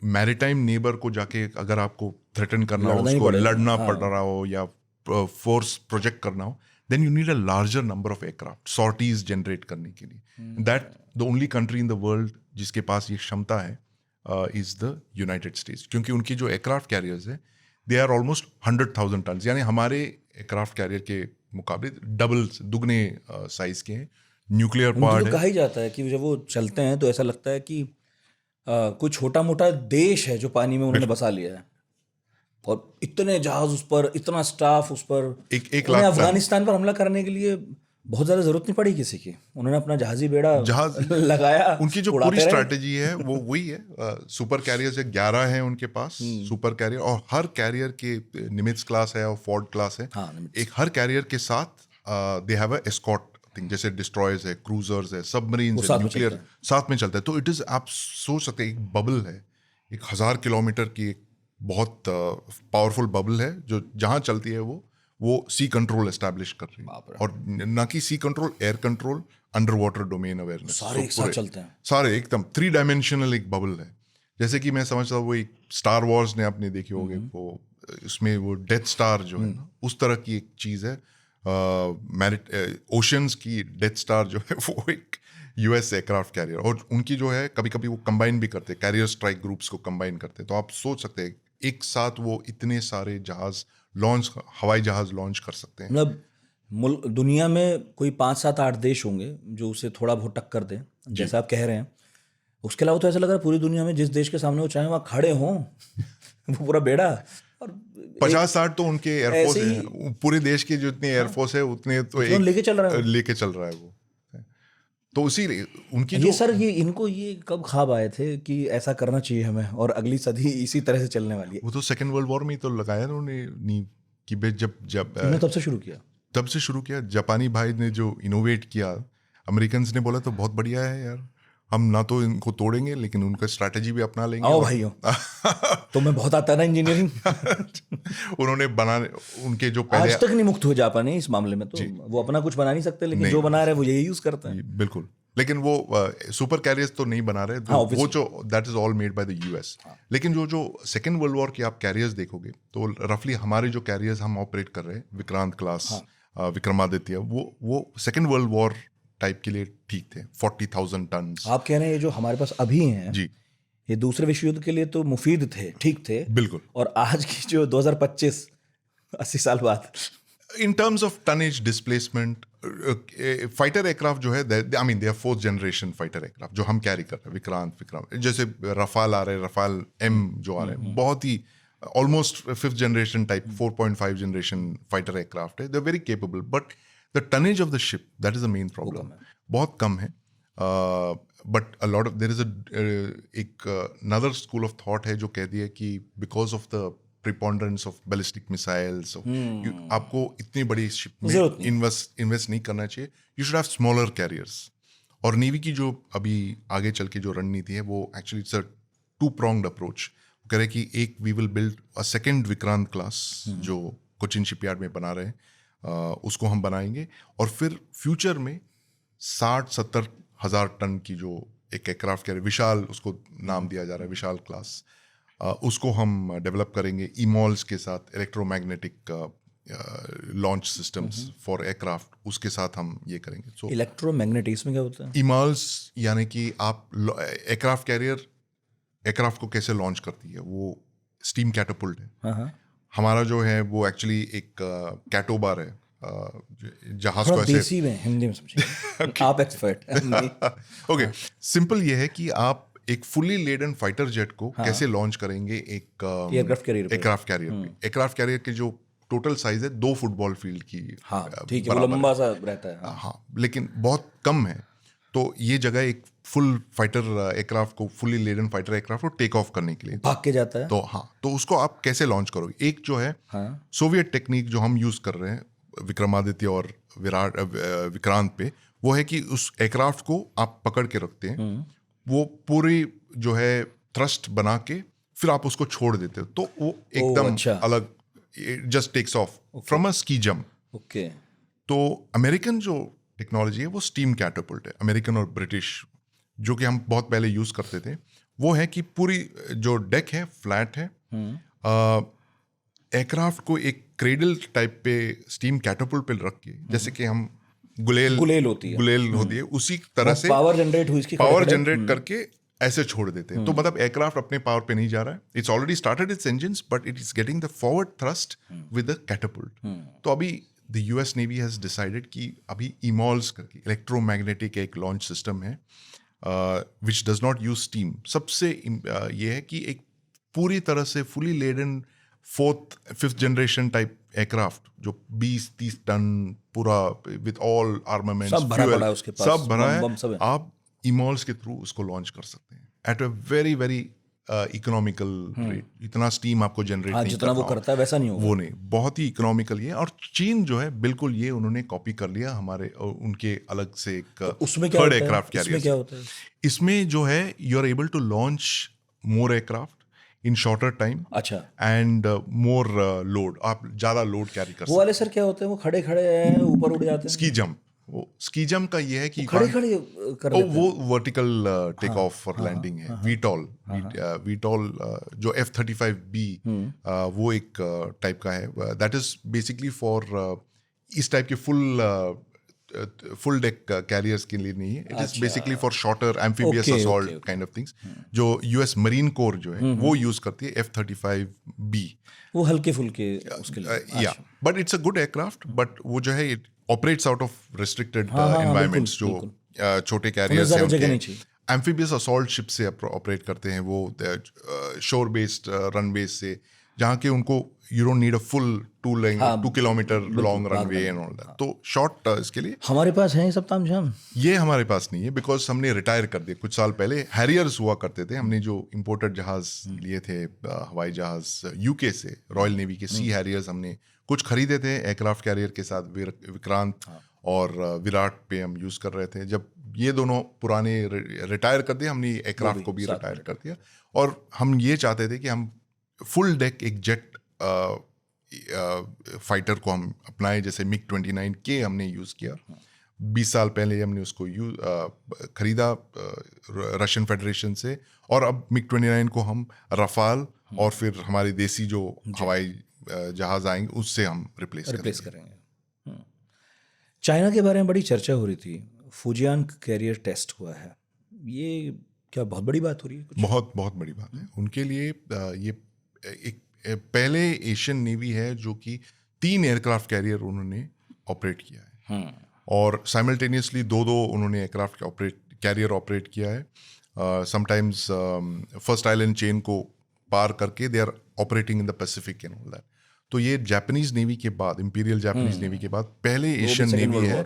मैरीटाइम नेबर को जाके अगर आपको थ्रेटन करना हो, लड़ना ही उसको पड़ेगा, लड़ना हाँ। पड़ रहा हो या फोर्स प्रोजेक्ट करना हो, then you need a larger number of aircraft sorties generate करने के लिए। That the only country in the world जिसके पास ये क्षमता है is the United States, क्योंकि उनकी जो aircraft carriers है they are almost 100,000 tons, यानी हमारे aircraft carrier के मुकाबले डबल दुगने साइज के हैं। न्यूक्लियर उनको पार्ट तो है। कहा ही जाता है कि जब वो चलते हैं तो ऐसा लगता है कि कोई छोटा मोटा देश है जो पानी में उन्होंने बसा लिया है, और इतने जहाज उस पर, इतना स्टाफ उस पर। एक उन्हें लाख टन। अफगानिस्तान पर हमला करने के लिए बहुत ज़्यादा जरूरत नहीं पड़ी किसी की, उन्होंने अपना जहाजी बेड़ा जहाज लगाया, उनकी जो उड़ाते पूरी रहे। स्ट्रैटेजी है वो वही है। सुपर कैरियर्स 11 हैं उनके पास, सुपर कैरियर, और हर कैरियर के निमित्ज क्लास है और फोर्ड क्लास है। हाँ, निमित्ज। एक हर कैरियर के साथ they have a escort thing, जैसे डिस्ट्रॉयर्स है, क्रूजर्स है, सबमरीन्स है, साथ में न्यूक्लियर चलता साथ में चलता है। तो इट इज, आप सोच सकते हैं, एक बबल है, एक 1000 किलोमीटर की एक बहुत पावरफुल बबल है जो जहां चलती है वो सी कंट्रोल एस्टैब्लिश कर रही बाप रे। है। और ना कि sea control, air control, under water domain awareness, सारे एक साथ चलते हैं। सारे एकदम 3 डायमेंशनल एक बबल है। जैसे कि मैं समझता हूँ वो एक स्टार वॉर्स ने आपने देखी होगी, वो उसमें वो डेथ स्टार जो है ना, उस तरह की एक चीज है। ओशंस की डेथ स्टार जो है वो एक यूएस एयरक्राफ्ट कैरियर, और उनकी जो है कभी कभी वो कंबाइन भी करते हैं, कैरियर स्ट्राइक ग्रुप्स को कंबाइन करते हैं। तो आप सोच सकते हैं एक साथ वो इतने सारे जहाज लॉन्च, हवाई जहाज लॉन्च कर सकते हैं। मतलब दुनिया में कोई 5, 7, 8 देश होंगे जो उसे थोड़ा बहुत टक्कर दें, जैसा आप कह रहे हैं। उसके अलावा तो ऐसा लग रहा है पूरी दुनिया में जिस देश के सामने वो चाहे वहाँ खड़े हों वो पूरा बेड़ा, और 50-60 तो उनके एयरफोर्स ऐसे है, पूरे देश की जितनी एयरफोर्स है उतने तो उतना लेके चल रहा है वो। लेके चल रहा है वो। तो उसी उनकी ये जो सर, ये इनको ये कब ख्वाब आए थे कि ऐसा करना चाहिए हमें, और अगली सदी इसी तरह से चलने वाली है? वो तो सेकेंड वर्ल्ड वॉर में ही तो लगाया ना उन्होंने नींव कि जब इन्होंने तब से शुरू किया। तब से शुरू किया। जापानी भाई ने जो इनोवेट किया, अमेरिकन ने बोला तो बहुत बढ़िया है यार, हम ना तो इनको तोड़ेंगे लेकिन उनका स्ट्रैटेजी भी अपना लेंगे। आओ भाइयों, तो मैं बहुत आता है ना इंजीनियरिंग। उन्होंने बनाने, उनके जो पहले आज तक नहीं मुक्त हुए जापानी इस मामले में, तो वो अपना कुछ बना नहीं सकते, लेकिन जो बना रहे हैं वो यही यूज करते हैं। बिल्कुल, लेकिन वो सुपर कैरियर्स तो नहीं बना रहे। हाँ, वो जो that is all made by the US. लेकिन जो सेकेंड वर्ल्ड वॉर के आप कैरियर्स देखोगे तो रफली हमारे जो कैरियर्स हम ऑपरेट कर रहे हैं, विक्रांत क्लास, विक्रमादित्य, वो सेकेंड वर्ल्ड वॉर टाइप के लिए ठीक थे, 40,000 टन। आप कह रहे हैं ये जो हमारे पास अभी हैं जी, ये दूसरे विश्व युद्ध के लिए तो मुफीद थे, ठीक थे, बिल्कुल। और आज की जो 2025 80 साल बाद, in terms of tonnage displacement, fighter aircraft जो है, I mean they are 4th generation fighter aircraft जो हम कैरी कर रहे हैं, विक्रांत, जैसे रफाल आ रहे हैं, रफाल एम जो आ रहे हैं, बहुत ही almost 5th generation type, 4.5 generation fighter aircraft है। They are very capable, but the tonnage of the ship, that is the main problem. बहुत कम है। But a lot of there is एक अनदर स्कूल ऑफ थॉट है जो कहती है कि because of the preponderance of ballistic missiles, आपको इतनी बड़ी शिप में इन्वेस्ट नहीं करना चाहिए। You should have smaller carriers. और नेवी की जो अभी आगे चल के जो रणनीति है वो actually it's a 2-pronged approach. वो कह रहे हैं कि एक we will build a second Vikrant class जो कोचिन शिपयार्ड में बना रहे हैं, उसको हम बनाएंगे, और फिर फ्यूचर में 60-70 हज़ार टन की जो एक एयरक्राफ्ट कैरियर, विशाल उसको नाम दिया जा रहा है, विशाल क्लास, उसको हम डेवलप करेंगे ईमॉल्स के साथ, electromagnetic launch systems for aircraft, उसके साथ हम ये करेंगे। सो इलेक्ट्रोमैग्नेटिक, इसमें क्या होता है? ईमॉल्स यानी कि आप एयरक्राफ्ट कैरियर एयरक्राफ्ट को कैसे लॉन्च करती है, वो स्टीम कैटापुल्ट है। हाँ, हमारा जो है वो एक्चुअली एक कैटोबार है, जहाज को ऐसे, देसी में हिंदी में समझिए। आप एक्सपर्ट। ओके, सिंपल ये है कि आप एक फुली लेडन फाइटर जेट को कैसे लॉन्च करेंगे एक एयरक्राफ्ट कैरियर पे। एयरक्राफ्ट कैरियर पे। एयरक्राफ्ट कैरियर की जो टोटल साइज है 2 फुटबॉल फील्ड की, हाँ ठीक है, वो लंबा सा रहता है। हाँ, लेकिन बहुत कम है। तो ये जगह एक फुल फाइटर एयरक्राफ्ट को, फुली लेडन फाइटर एयरक्राफ्ट को टेक ऑफ करने के लिए भाग के जाता है। तो हाँ, तो उसको आप कैसे लॉन्च करोगे? एक जो है सोवियत टेक्निक जो हम यूज कर रहे हैं विक्रमादित्य और विक्रांत पे, वो है कि उस एयरक्राफ्ट को आप पकड़ के रखते हैं, वो पूरी जो है थ्रस्ट बना के फिर आप उसको छोड़ देते हो, तो वो एकदम अच्छा। अलग it just takes off from a ski jump. Okay. तो अमेरिकन जो टेक्नोलॉजी है वो स्टीम कैटapult है, अमेरिकन और ब्रिटिश, जो कि हम बहुत पहले यूज करते थे। वो है कि पूरी जो डेक है फ्लैट है, एयरक्राफ्ट को एक क्रेडल टाइप पे स्टीम कैटapult पे रख के, जैसे कि हम गुलेल होती है, गुलेल होती है, उसी तरह से पावर जनरेट हुई इसकी, पावर जनरेट करके ऐसे छोड़ देते हैं। तो मतलब एयरक्राफ्ट अपने पावर पे नहीं जा रहा है, it's already started its engines but it is getting the forward thrust with the catapult. तो अभी the US navy has decided कि अभी इमॉल्स करके इलेक्ट्रोमैग्नेटिक एक लॉन्च सिस्टम है which does not use steam. सबसे ये है कि एक पूरी तरह से fully laden 5th generation type aircraft जो 20-30 टन पूरा विद ऑल आर्मामेंट, सब भरा पड़ा है उसके पास, सब भरा बम सब है। आप इमॉल्स के थ्रू उसको लॉन्च कर सकते हैं at a very very economical rate. इतना स्टीम आपको जनरेट नहीं जितना वो करता है वैसा नहीं होगा, वो नहीं, बहुत ही इकोनॉमिकल ये। और चीन जो है बिल्कुल ये उन्होंने कॉपी कर लिया हमारे उनके अलग से एक उसमें क्या थर्ड होता है? एयरक्राफ्ट इसमें क्या होता है? इसमें जो है you are able to launch more aircraft in shorter time अच्छा, एंड मोर लोड, आप ज्यादा लोड कैरी कर वो वाले सर क्या होते हैं, वो खड़े खड़े ऊपर उड़ जाते हैं? स्की जंप, वो स्की जंप का ये है कि खड़े खड़े कर देते हैं? वो वर्टिकल टेक ऑफ और लैंडिंग है। वीटॉल जो F-35B वो एक टाइप का है, दैट इज बेसिकली फॉर इस टाइप के फुल डेक कैरियर्स के लिए नहीं है। It is basically for shorter amphibious assault kind of things, जो यूएस मरीन कोर जो है वो यूज करती है F-35B। वो हल्के फुल्के उसके लिए, या but it's a good aircraft, but वो जो है it operates out of restricted environments. जो छोटे कैरियर्स हैं उनके एम्फीबियस असॉल्ट शिप से ऑपरेट करते हैं, वो शोर बेस्ड रन बेस से, जहाँ के उनको you don't need a full 2 kilometre long runway and all that. तो शॉर्ट इसके लिए हमारे पास है सब तामझाम, ये हमारे पास नहीं है बिकॉज हमने रिटायर कर दिया कुछ साल पहले। हैरियर्स हुआ करते थे, हमने जो इंपोर्टेड जहाज लिए थे हवाई जहाज यूके से, रॉयल नेवी के सी हैरियर्स हमने कुछ खरीदे थे एयरक्राफ्ट कैरियर के साथ, विक्रांत और विराट पे हम यूज कर रहे थे। जब ये दोनों पुराने रिटायर कर दिए, हमने एयरक्राफ्ट को भी रिटायर कर दिया। और हम ये चाहते थे कि हम फुल डेक एक जेट फाइटर को हम अपनाएं, जैसे MiG-29K हमने यूज़ किया 20 साल पहले। हमने उसको खरीदा रशियन फेडरेशन से, और अब MiG-29 को हम रफाल और फिर हमारे देसी जो हवाई जहाज आएंगे उससे हम रिप्लेस करेंगे। चाइना के बारे में बड़ी चर्चा हो रही थी, फुजियान कैरियर टेस्ट हुआ है, ये क्या बहुत बड़ी बात हो रही है? कुछ बहुत बहुत बड़ी बात है उनके लिए। ये एक पहले एशियन नेवी है जो कि 3 एयरक्राफ्ट कैरियर उन्होंने ऑपरेट किया है, और साइमल्टेनियसली 2 उन्होंने एयरक्राफ्ट कैरियर ऑपरेट किया है। समटाइम्स फर्स्ट आइलैंड चेन को पार करके they are operating in the Pacific and all that. तो ये जापानीज नेवी के बाद, इंपीरियल जापानीज नेवी के बाद पहले एशियन नेवी है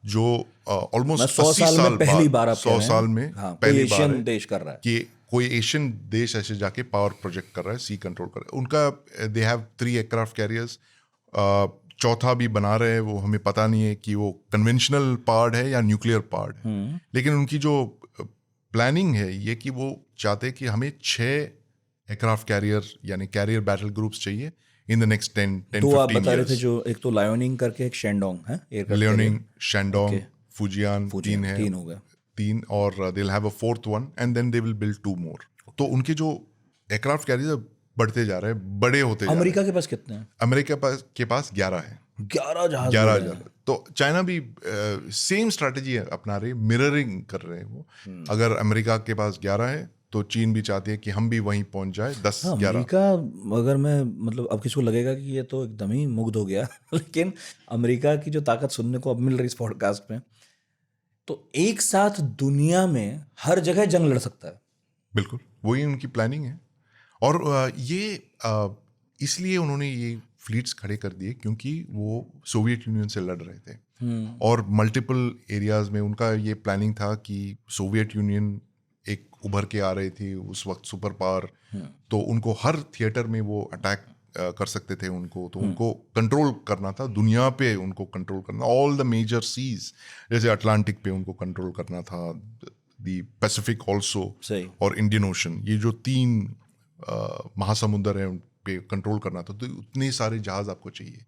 जो ऑलमोस्ट 80 साल पहली बार 100 साल में पहली बार देश कर रहा है कि कोई एशियन देश ऐसे जाके पावर प्रोजेक्ट कर रहा है, सी कंट्रोल कर रहा है। उनका दे हैव 3 एयरक्राफ्ट कैरियर्स, चौथा भी बना रहे हैं, वो हमें पता नहीं है कि वो कन्वेंशनल पार्ट है या न्यूक्लियर पार्ट है। लेकिन उनकी जो प्लानिंग है ये कि वो चाहते हैं कि हमें 6 एयरक्राफ्ट कैरियर यानी कैरियर बैटल ग्रुप्स चाहिए इन द नेक्स्ट 10-15 तो आप बता रहे थे जो एक तो लायोनिंग करके एक शेंडोंग है, लियोनिंग, शेंडोंग, फुजियान 3 है, 3 हो गया, 3, और they will have a 4th one and then they will build 2 more. तो उनके जो एयरक्राफ्ट कैरियर बढ़ते जा रहे हैं, बड़े होते जा रहे हैं। अमेरिका के पास कितने हैं? अमेरिका के पास 11 है, 11 जहाज। 11 तो चाइना भी सेम स्ट्रैटेजी अपना रही है, मिररिंग कर रहे हैं वो। अगर अमेरिका के पास 11 है तो चीन भी चाहती है कि हम भी वहीं पहुंच जाए 10-11। अमेरिका, अगर मैं मतलब अब किसी को लगेगा कि ये तो एकदम ही मुग्ध हो गया लेकिन अमेरिका की जो ताकत सुनने को अब मिल रही इस पॉडकास्ट में, तो एक साथ दुनिया में हर जगह जंग लड़ सकता है। बिल्कुल वही उनकी प्लानिंग है, और ये इसलिए उन्होंने ये फ्लीट्स खड़े कर दिए क्योंकि वो सोवियत यूनियन से लड़ रहे थे, और मल्टीपल एरियाज में उनका ये प्लानिंग था कि सोवियत यूनियन एक उभर के आ रही थी उस वक्त, सुपर पावर, तो उनको हर थिएटर में वो अटैक कर सकते थे उनको, तो उनको कंट्रोल करना था, दुनिया पे उनको कंट्रोल करना, ऑल द मेजर सीज, जैसे अटलांटिक पे उनको कंट्रोल करना था, द पैसिफिक ऑल्सो और इंडियन ओशन, ये जो 3 महासमुंदर हैं पे कंट्रोल करना था, तो उतने सारे जहाज आपको चाहिए।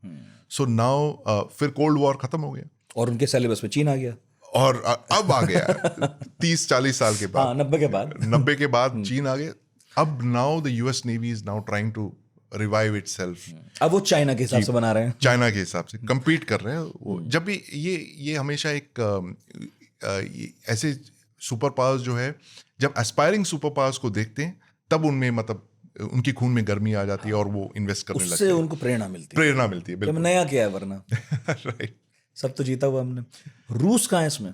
सो नाउ फिर कोल्ड वॉर खत्म हो गया और उनके सिलेबस में चीन आ गया। और अब आ गया 30-40 साल के बाद, हाँ, 90 के बाद 90 के बाद चीन आ गया। अब now the US navy is now trying to revive itself. अब वो चाइना के हिसाब से बना रहे हैं। चाइना के हिसाब से compete कर रहे हैं वो। जब भी ये हमेशा एक ऐसे सुपर पावर्स जो है, जब एस्पायरिंग सुपर पावर्स को देखते हैं तब उनमें मतलब उनकी खून में गर्मी आ जाती है और वो इन्वेस्ट करने लगते उससे हैं, उनको प्रेरणा मिलती है। प्रेरणा मिलती है। जब बिल्कुल नया क्या है, वरना राइट। सब तो जीता हुआ हमने। रूस कहाँ है इसमें?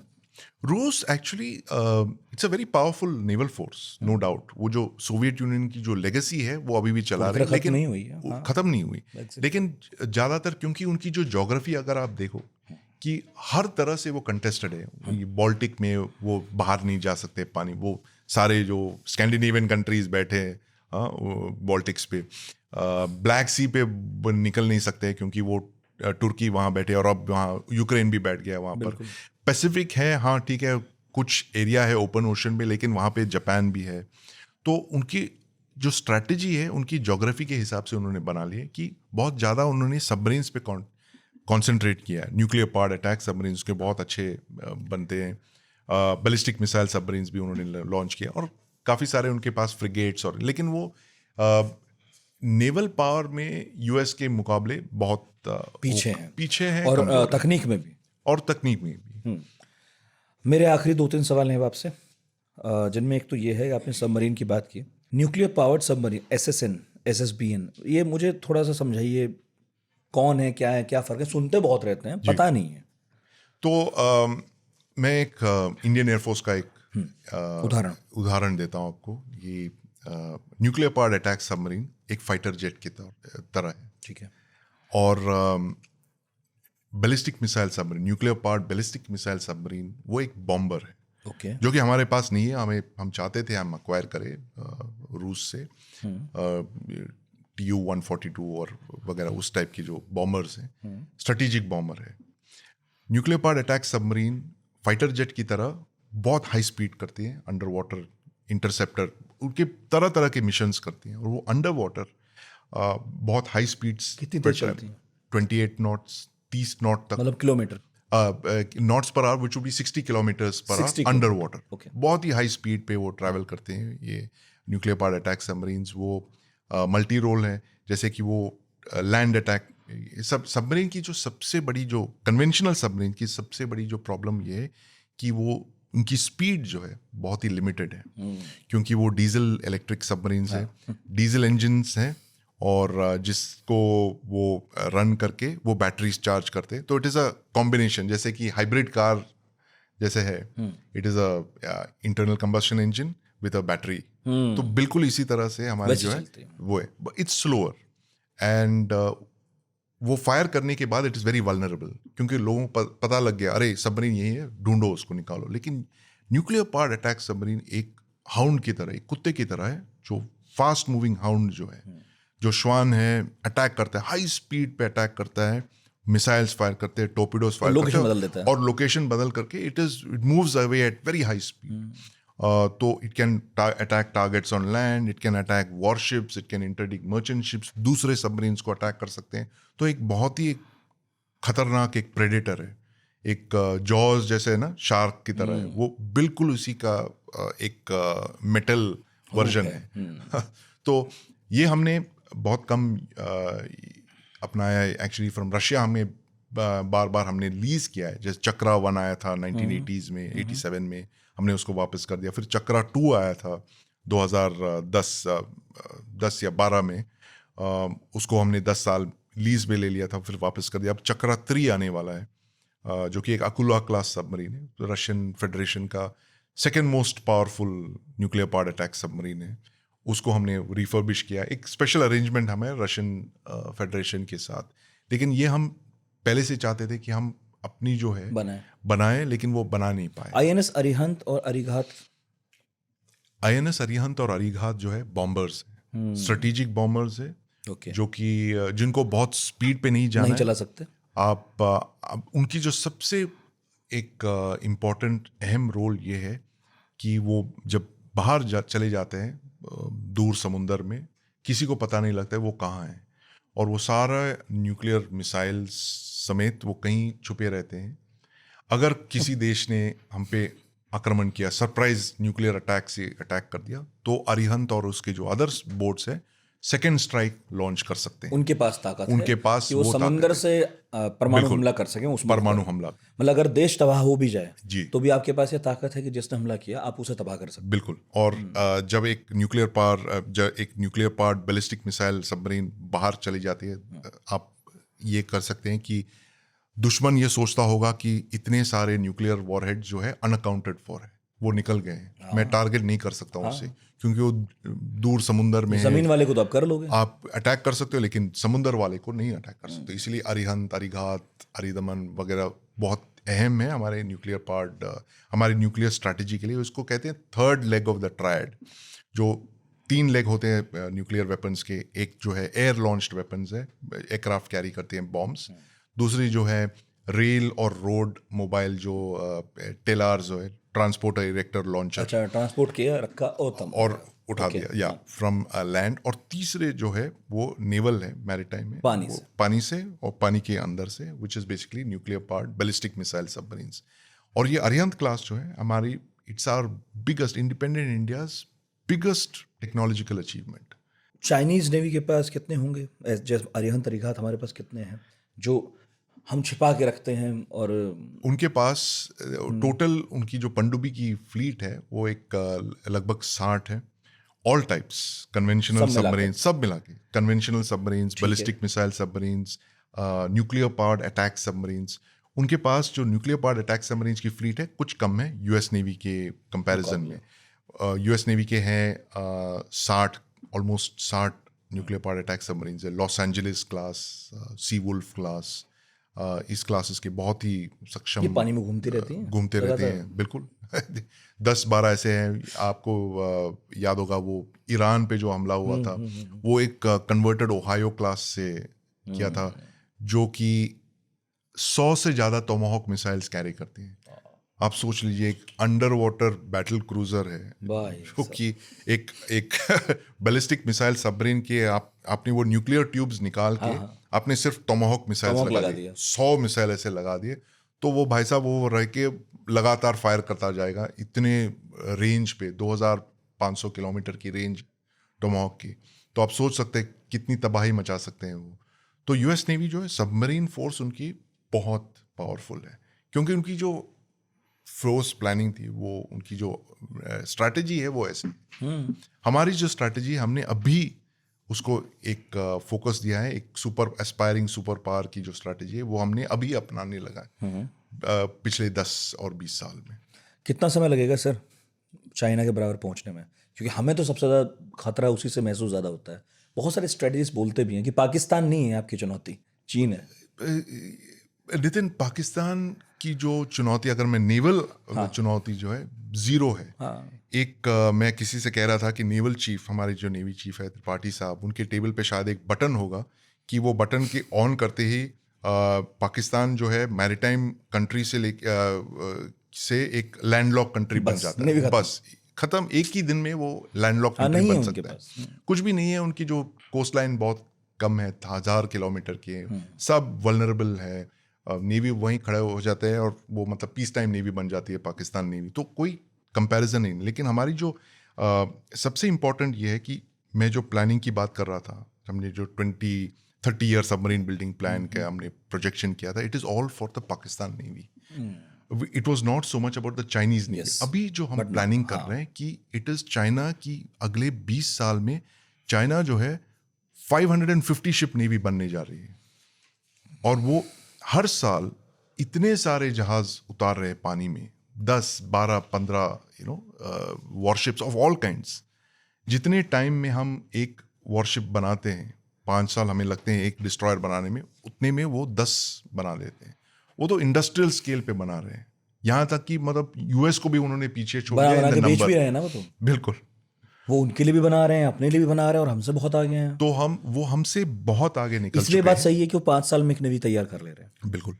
रूस actually it's a very powerful naval force, no doubt. वो जो सोवियत यूनियन की जो लेगेसी है वो अभी भी चला रहे हैं, खत्म नहीं हुई है। वो खत्म नहीं हुई। लेकिन ज़्यादातर क्योंकि उनकी जो ज्योग्राफी अगर आप देखो कि हर तरह से वो कंटेस्टेड है। बाल्टिक में वो बाहर नहीं जा सकते पानी, वो सारे जो स्कैंडिनेवियन कंट्रीज बैठे हैं बाल्टिक्स पे, ब्लैक सी पे निकल नहीं सकते क्योंकि वो तुर्की वहाँ बैठे, और अब वहाँ यूक्रेन भी बैठ गया वहाँ पर। पैसिफिक है, हाँ ठीक है, कुछ एरिया है ओपन ओशन में, लेकिन वहाँ पे जापान भी है। तो उनकी जो स्ट्रैटेजी है उनकी ज्योग्राफी के हिसाब से उन्होंने बना ली है कि बहुत ज़्यादा उन्होंने सबमरीन्स पे कॉन्सेंट्रेट किया है। न्यूक्लियर पावर्ड अटैक सबमरीन्स के बहुत अच्छे बनते हैं। बैलिस्टिक मिसाइल सबमरीन्स भी उन्होंने लॉन्च किया, और काफ़ी सारे उनके पास फ्रिगेट्स और, लेकिन वो नेवल पावर में यूएस के मुकाबले बहुत पीछे हैं और कमजोर हैं। तकनीक में भी। और तकनीक में भी। मेरे आखिरी 2-3 सवाल हैं आपसे, जिनमें एक तो ये है, आपने सबमरीन की बात की, nuclear powered submarine, SSN, SSBN, ये मुझे थोड़ा सा समझाइए, कौन है, क्या फ़र्क है? सुनते बहुत रहते हैं, पता नहीं है। तो मैं एक इंडियन एयरफोर्स का एक उदाहरण देता हूँ आपको। ये न्यूक्लियर पावर्ड अटैक सबमरीन एक फाइटर जेट की तरह है, ठीक है। और ballistic missile submarine, nuclear powered ballistic missile submarine, वो एक बॉम्बर है, ओके। जो कि हमारे पास नहीं है। हम चाहते थे हम अक्वायर करें रूस से TU-142 और वगैरह उस टाइप की जो बॉम्बर्स हैं, स्ट्रेटेजिक बॉम्बर है। Nuclear powered attack submarine fighter jet की तरह बहुत हाई स्पीड करती है, अंडर वाटर इंटरसेप्टर, उनके तरह तरह के मिशंस करती हैं, और वो अंडर वाटर बहुत हाई स्पीड्स, कितनी तेज चलती हैं? 28 नॉट्स, 30 नॉट तक, मतलब kilometre, knots per hour, which would be 60 kilometres per hour under water. बहुत ही हाई स्पीड पे वो ट्रैवल करते हैं ये न्यूक्लियर पावर्ड अटैक सबमरीन्स। वो मल्टी रोल है, जैसे कि वो लैंड अटैक, सब सबमरीन की जो सबसे बड़ी, जो कन्वेंशनल सबमरीन की सबसे बड़ी जो प्रॉब्लम ये है कि वो उनकी स्पीड जो है बहुत ही लिमिटेड है, क्योंकि वो डीजल इलेक्ट्रिक सबमरीन्स हैं, डीजल इंजन्स हैं, और जिसको वो रन करके वो बैटरीज चार्ज करते। तो इट इज़ अ कॉम्बिनेशन, जैसे कि हाइब्रिड कार जैसे है, it is a internal combustion engine with a battery. तो बिल्कुल इसी तरह से हमारी जो है वो है, इट्स स्लोअर, एंड वो फायर करने के बाद इट इज़ वेरी वल्नरेबल, क्योंकि लोगों को पता लग गया, अरे सबमरीन यही है, ढूंढो उसको, निकालो। लेकिन न्यूक्लियर पावर्ड अटैक सबमरीन एक हाउंड की तरह, एक कुत्ते की तरह है, जो फास्ट मूविंग हाउंड जो है, जो श्वान है, अटैक करता है, हाई स्पीड पे अटैक करता है, मिसाइल्स फायर करते हैं, टोर्पीडोज फायर करते हैं, बदल देता है, और लोकेशन बदल करके it moves away at very high speed. तो it can attack targets on land, it can attack warships, it can interdict merchant ships, दूसरे सबमरीन्स को अटैक कर सकते हैं। तो एक बहुत ही खतरनाक एक प्रेडेटर है, एक जॉज जैसे है ना, शार्क की तरह है, वो बिल्कुल उसी का एक मेटल वर्जन है। तो ये हमने बहुत कम अपनाया है एक्चुअली फ्रॉम रशिया। हमें बार बार हमने लीज किया है, जैसे चक्रा 1 आया था 1980s में, 87 में हमने उसको वापस कर दिया। फिर चक्रा 2 आया था 2010 या 12 में, उसको हमने 10 साल लीज में ले लिया था, फिर वापस कर दिया। अब चक्रा 3 आने वाला है, जो कि एक अकुला क्लास सबमरीन है, तो रशियन फेडरेशन का second most powerful nuclear powered attack submarine है। उसको हमने रिफर्बिश किया, एक स्पेशल अरेंजमेंट हमें रशियन फेडरेशन के साथ। लेकिन ये हम पहले से चाहते थे कि हम अपनी जो है बनाएं, लेकिन वो बना नहीं पाए। आईएनएस अरिहंत और अरिघात, आईएनएस अरिहंत और अरिघात जो है बॉम्बर्स है, स्ट्रेटेजिक बॉम्बर्स है, जो कि जिनको बहुत स्पीड पे नहीं जाना, नहीं चला सकते आप। उनकी जो सबसे एक इम्पॉर्टेंट अहम रोल ये है कि वो जब बाहर चले जाते हैं दूर समुंदर में, किसी को पता नहीं लगता है वो कहाँ है, और वो सारा न्यूक्लियर मिसाइल्स समेत वो कहीं छुपे रहते हैं। अगर किसी देश ने हम पे आक्रमण किया, सरप्राइज न्यूक्लियर अटैक से अटैक कर दिया, तो अरिहंत और उसके जो अदर्स बोट्स है सेकेंड स्ट्राइक लॉन्च कर सकते हैं। उनके पास ताकत उनके है पास कि वो वो समुंदर ताकत से परमाणु बिल्कुल। हमला कर सकें उसमें। परमाणु हमला, मतलब अगर देश तबाह हो भी जाए जी तो भी आपके पास ये ताकत है कि जिसने हमला किया आप उसे तबाह कर सकते बिल्कुल। और जब एक nuclear powered ballistic missile submarine बाहर चली जाती है, आप ये कर सकते हैं कि दुश्मन ये सोचता होगा कि इतने सारे न्यूक्लियर वॉरहेड जो है अनअकाउंटेड फॉर है, वो निकल गए हैं, मैं टारगेट नहीं कर सकता हूँ उससे, क्योंकि वो दूर समुंदर में हैं। है। जमीन वाले को तो आप कर लोगे, आप अटैक कर सकते हो, लेकिन समुंदर वाले को नहीं अटैक कर सकते। इसलिए अरिहंत, अरिघात, अरिदमन वगैरह बहुत अहम है हमारे न्यूक्लियर पार्ट, हमारी न्यूक्लियर स्ट्रैटेजी के लिए। उसको कहते हैं third leg of the triad. जो 3 लेग होते हैं न्यूक्लियर वेपन्स के, एक जो है एयर लॉन्च्ड वेपन्स है, एयरक्राफ्ट कैरी करते हैं बॉम्ब्स। दूसरी जो है रेल और रोड मोबाइल जो टेलार्स जो है, ट्रांसपोर्टर इरेक्टर लॉन्चर, अच्छा ट्रांसपोर्ट किया रखा और उठा दिया या फ्रॉम लैंड। और तीसरे जो है वो नेवल है, मैरीटाइम है, पानी वो से। पानी से और पानी के अंदर से, which is basically nuclear part ballistic missile submarines. और ये अरिहंत क्लास जो है हमारी, it's our biggest independent India's biggest technological achievement. Chinese navy के पास कितने होंगे जैसे अरिहंत अरिघात, हमारे पास कितने हैं जो हम छिपा के रखते हैं? और उनके पास टोटल उनकी जो पनडुब्बी की फ्लीट है वो एक लगभग 60 है, ऑल टाइप्स, कन्वेंशनल सबमरीन्स सब मिला के, conventional submarines, ballistic missile submarines, nuclear powered attack submarines. उनके पास जो न्यूक्लियर पावर्ड अटैक सबमरीन्स की फ्लीट है कुछ कम है यूएस नेवी के कंपैरिजन में। यूएस नेवी के हैं 60, almost 60 nuclear powered attack submarines है। लॉस एंजलिस क्लास, सी वुल्फ क्लास, इस क्लासेस के बहुत ही सक्षम, ये पानी में घूमती रहती हैं बिल्कुल 10-12 ऐसे हैं। आपको याद होगा वो ईरान पे जो हमला हुआ था, वो एक कन्वर्टेड ओहायो क्लास से किया था, जो कि 100 से ज़्यादा टोमाहॉक मिसाइल्स कैरी करती हैं। आप सोच लीजिए, एक अंडर वाटर बैटल क्रूजर है जो कि एक बैलिस्टिक मिसाइल सबमरीन के आपने वो न्यूक्लियर ट्यूब्स निकाल के आपने सिर्फ टोमाहॉक मिसाइल्स लगा दिए, 100 मिसाइल ऐसे लगा दिए, तो वो भाई साहब वो रह के लगातार फायर करता जाएगा इतने रेंज पे, 2500 किलोमीटर की रेंज टोमाहॉक की। तो आप सोच सकते हैं कितनी तबाही मचा सकते हैं वो। तो यूएस नेवी जो है सबमरीन फोर्स उनकी बहुत पावरफुल है, क्योंकि उनकी जो फोर्स प्लानिंग थी, वो उनकी जो स्ट्रैटेजी है वो ऐसी। हमारी जो स्ट्रैटेजी, हमने अभी उसको एक फोकस दिया है, एक सुपर एस्पायरिंग सुपर पावर की जो स्ट्रैटेजी है वो हमने अभी अपनाने लगा है पिछले 10 और 20 साल में। कितना समय लगेगा सर चाइना के बराबर पहुंचने में? क्योंकि हमें तो सबसे ज़्यादा खतरा उसी से महसूस ज़्यादा होता है। बहुत सारे स्ट्रेटजीज बोलते भी हैं कि पाकिस्तान नहीं है आपकी चुनौती, चीन है। नितिन, पाकिस्तान की जो चुनौती, अगर मैं नेवल चुनौती जो है जीरो है। एक मैं किसी से कह रहा था कि नेवल चीफ, हमारे जो नेवी चीफ है त्रिपाठी साहब, उनके टेबल पे शायद एक बटन होगा कि वो बटन के ऑन करते ही पाकिस्तान जो है मैरीटाइम कंट्री से एक लैंडलॉक कंट्री बन जाता है। बस खत्म, एक ही दिन में वो लैंडलॉक कंट्री बन सकता है। कुछ भी नहीं है, उनकी जो कोस्ट लाइन बहुत कम है, 1000 किलोमीटर की, सब वल्नरेबल है। नेवी वहीं खड़े हो जाते हैं और वो मतलब पीस टाइम नेवी बन जाती है पाकिस्तान नेवी, तो कोई कंपैरिजन नहीं। लेकिन हमारी जो सबसे इम्पोर्टेंट ये है कि मैं जो प्लानिंग की बात कर रहा था, हमने जो 20-30 ईयर सबमरीन बिल्डिंग प्लान का हमने प्रोजेक्शन किया था, it is all for the Pakistan navy. It was not so much about the Chinese navy. अभी जो हम प्लानिंग कर रहे हैं कि इट इज़ चाइना की, अगले 20 साल में चाइना जो है 550 शिप नेवी बनने जा रही है, और वो हर साल इतने सारे जहाज उतार रहे हैं पानी में, 10, 12, 15 वॉरशिप्स ऑफ ऑल काइंड्स। जितने टाइम में हम एक वॉरशिप बनाते हैं, 5 साल हमें लगते हैं एक डिस्ट्रॉयर बनाने में, उतने में वो 10 बना देते हैं। वो तो इंडस्ट्रियल स्केल पे बना रहे हैं, यहाँ तक कि मतलब यूएस को भी उन्होंने पीछे छोड़ दिया इन द नंबर। भी रहे हैं ना वो तो। बिल्कुल, वो उनके लिए भी बना रहे हैं, अपने लिए भी बना रहे हैं, और हमसे बहुत आगे हैं। तो वो हमसे बहुत आगे निकल चुके हैं। इसलिए बात सही है कि वो 5 साल में एक नेवी तैयार कर ले रहे हैं। बिल्कुल,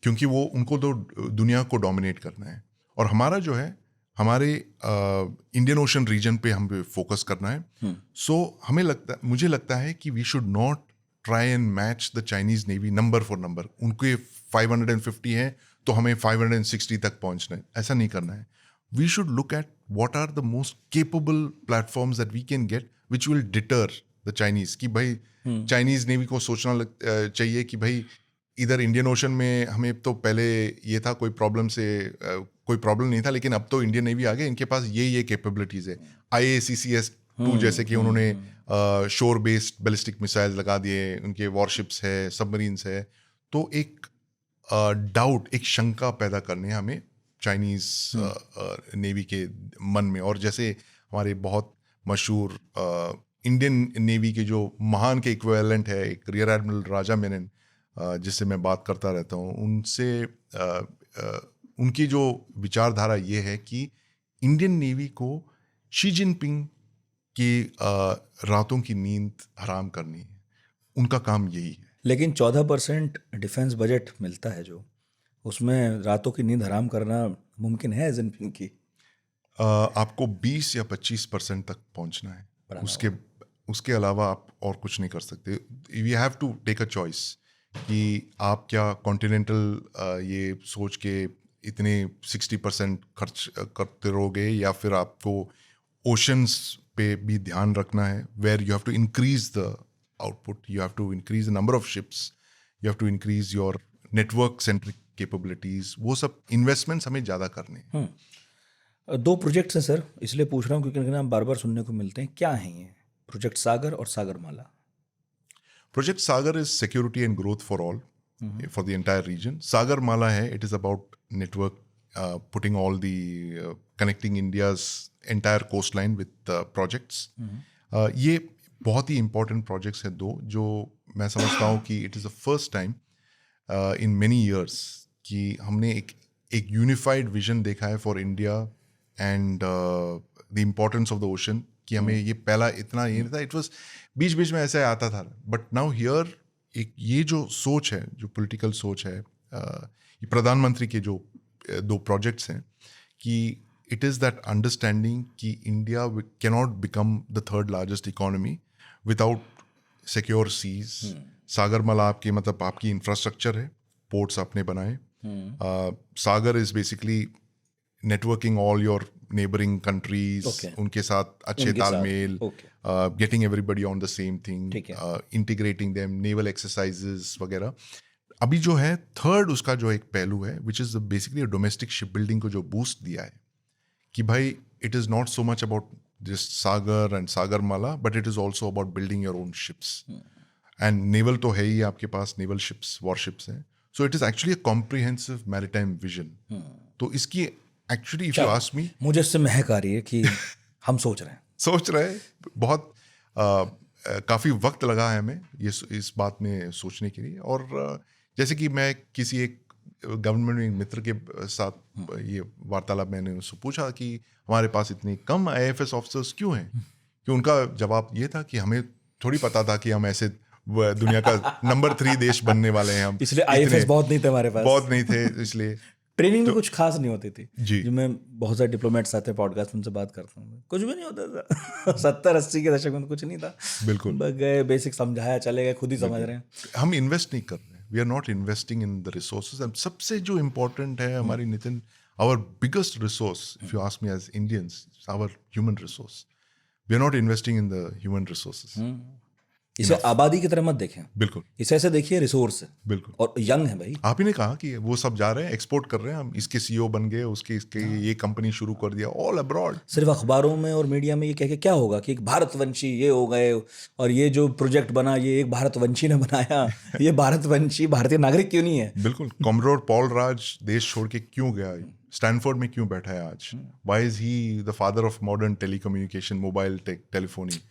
क्योंकि वो उनको तो दुनिया को डोमिनेट करना है, और हमारा जो है हमारे इंडियन ओशन रीजन पे हम फोकस करना है. सो मुझे लगता है कि we should not try and match the Chinese navy number for number. उनके 550 हैं तो हमें 560 तक पहुंचना है, ऐसा नहीं करना है. We should look at what are the most capable platforms that we can get which will deter the Chinese. कि भाई चाइनीज नेवी को सोचना चाहिए कि भाई इधर इंडियन ओशन में हमें तो पहले ये था कोई प्रॉब्लम नहीं था, लेकिन अब तो इंडियन नेवी आ गए, इनके पास ये कैपेबिलिटीज है. IACCS-2 जैसे कि उन्होंने शोर बेस्ड बैलिस्टिक मिसाइल लगा दिए, उनके वॉरशिप्स है, सबमरीन्स है. तो एक डाउट, एक शंका पैदा करने हमें चाइनीज नेवी के मन में. और जैसे हमारे बहुत मशहूर इंडियन नेवी के जो महान के इक्विवेलेंट है, एक रियर एडमिरल राजा मेनन, जिससे मैं बात करता रहता हूँ, उनसे उनकी जो विचारधारा ये है कि इंडियन नेवी को शी जिनपिंग की रातों की नींद हराम करनी है. उनका काम यही है. लेकिन 14% डिफेंस बजट मिलता है जो, उसमें रातों की नींद हराम करना मुमकिन है जिनपिंग की? आपको 20 या 25% तक पहुंचना है. उसके अलावा आप और कुछ नहीं कर सकते. We have to take a choice कि आप क्या कॉन्टिनेंटल ये सोच के इतने 60% खर्च करते रहोगे, या फिर आपको ओशंस पे भी ध्यान रखना है, where you have to increase the output, you have to increase the number of ships, you have to increase your network centric capabilities. वो सब इन्वेस्टमेंट्स हमें ज़्यादा करने हैं. 2 प्रोजेक्ट्स हैं सर, इसलिए पूछ रहा हूँ क्योंकि नाम बार बार सुनने को मिलते हैं. क्या हैं ये प्रोजेक्ट सागर और Sagarmala? Project Sagar is security and growth for all, for the entire region. Sagarmala hai, it is about network, putting all the connecting India's entire coastline with projects. ये बहुत ही important projects हैं 2, जो मैं समझता हूँ कि it is the first time in many years कि हमने एक unified vision देखा है for India and the importance of the ocean. कि हमें ये पहला इतना ये नहीं था, इट वाज बीच बीच में ऐसे आता था. बट नाउ हियर एक ये जो सोच है, जो पॉलिटिकल सोच है, ये प्रधानमंत्री के जो 2 प्रोजेक्ट्स हैं, कि इट इज़ दैट अंडरस्टैंडिंग कि India cannot become the 3rd largest economy without secure seas. Sagarmala आपकी मतलब आपकी इंफ्रास्ट्रक्चर है, पोर्ट्स आपने बनाए. Sagar is basically networking all your neighbouring countries, उनके साथ अच्छे तालमेल, getting everybody on the same thing, integrating them, naval exercises वगैरह. अभी जो है 3rd उसका जो एक पहलू है, which is basically domestic ship building को जो बूस्ट दिया है, कि भाई it is not so much about just Sagar and Sagarmala, but it is also about building your own ships. And naval तो है ही आपके पास, नेवल शिप्स, वॉरशिप्स हैं. So it is actually a comprehensive maritime vision. तो इसकी actually if you ask मी, मुझे इससे महक आ रही है कि हम सोच रहे हैं बहुत काफ़ी वक्त लगा है हमें इस बात में सोचने के लिए. और जैसे कि मैं किसी एक गवर्नमेंट में मित्र के साथ ये वार्तालाप मैंने उससे पूछा कि हमारे पास इतने कम IAFS ऑफिसर्स क्यों हैं, कि उनका जवाब ये था कि हमें थोड़ी पता था कि हम ऐसे दुनिया का नंबर 3 देश बनने वाले हैं. हम इसलिए IAFS बहुत नहीं थे हमारे पास, बहुत नहीं थे, इसलिए ट्रेनिंग में कुछ खास नहीं होती थी जी. जो मैं बहुत सारे डिप्लोमेट्स आते हैं पॉडकास्ट, उनसे बात करता हूँ, कुछ भी नहीं होता था. 70-80 के दशक में कुछ नहीं था. बिल्कुल गए, बेसिक समझाया, चले गए, खुद ही समझ रहे हैं. हम इन्वेस्ट नहीं कर रहे हैं, we are not investing in the resources. And सबसे जो इम्पोर्टेंट है हमारी Nitin, our biggest resource if you ask me as Indians, our human resource. We are not investing in the human resources. इसे आबादी की तरह मत देखें, बिल्कुल इसे ऐसे देखिए रिसोर्स है. बिल्कुल. और यंग है भाई. आप ही ने कहा कि वो सब जा रहे हैं, एक्सपोर्ट कर रहे हैं. हम इसके CEO बन गए, उसके ये कंपनी शुरू कर दिया, ऑल अब्रॉड. सिर्फ अखबारों में और मीडिया में ये कह के क्या होगा कि एक भारतवंशी ये हो गए, और ये जो प्रोजेक्ट बना ये एक भारतवंशी ने बनाया. ये भारतवंशी भारतीय नागरिक क्यों नहीं है? बिल्कुल. कॉमरोड पॉल राज देश छोड़ के क्यों गया, स्टैनफोर्ड में क्यों बैठा है आज? Why is he the father of modern telecommunication, mobile telephony?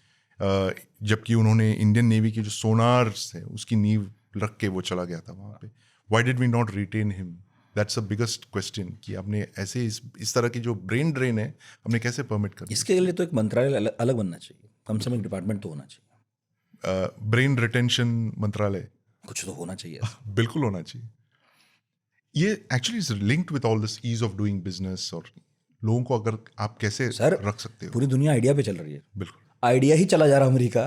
जबकि उन्होंने इंडियन नेवी के जो सोनार्स है उसकी नींव रख के वो चला गया था वहाँ पे. Why did we not retain him? That's a biggest question, कि आपने ऐसे इस तरह की जो ब्रेन ड्रेन है हमने कैसे परमिट कर. इसके लिए तो एक मंत्रालय अलग बनना चाहिए, कम से कम एक डिपार्टमेंट तो होना चाहिए. ब्रेन रिटेंशन मंत्रालय कुछ तो होना चाहिए. बिल्कुल होना चाहिए. ये actually is linked with all this ease of doing business और लोगों को अगर आप कैसे सर, रख सकते हो? पूरी दुनिया आइडिया पे चल रही है, बिल्कुल आइडिया ही चला जा रहा अमेरिका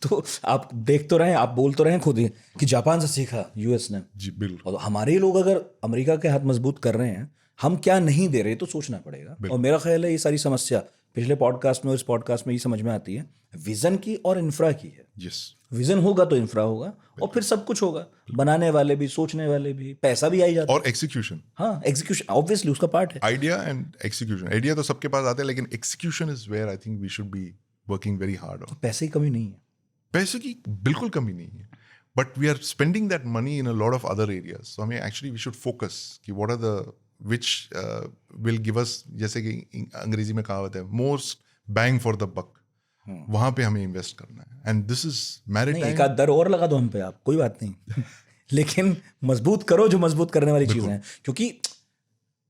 तो आप देख तो रहे हैं, आप बोल तो रहे हैं खुद ही कि जापान से सीखा यूएस ने, जी, बिल्कुल और हमारे ही लोग अगर अमेरिका के हाथ मजबूत कर रहे हैं, हम क्या नहीं दे रहे तो सोचना पड़ेगा। और मेरा ख्याल है ये सारी समस्या पिछले पॉडकास्ट में और इस पॉडकास्ट में ये समझ में आती है, विजन की और इंफ्रा की है। यस, विजन होगा तो इंफ्रा होगा, और फिर सब कुछ होगा, बनाने वाले भी, सोचने वाले भी, पैसा भी आई जाता है। और एक्सिक्यूशन, हाँ, एग्जीक्यूशन ऑब्वियसली उसका पार्ट है। Idea and execution. आइडिया तो सबके पास आते हैं, लेकिन execution is where I think we should be working very hard on. पैसे की कमी नहीं है। पैसे की बिल्कुल कमी नहीं है, but we are spending that money in a lot of other areas. So हमें एक्चुअली वी शुड फोकस कि what are the which will give us, जैसे कि अंग्रेजी में कहावत है, most bang for the buck. वहां पे हमें इन्वेस्ट करना है, एंड दिस इज नहीं, मैरिटाइम। एक आध दर और लगा दो हम पे, आप कोई बात नहीं लेकिन मजबूत करो जो मजबूत करने वाली चीजें हैं, क्योंकि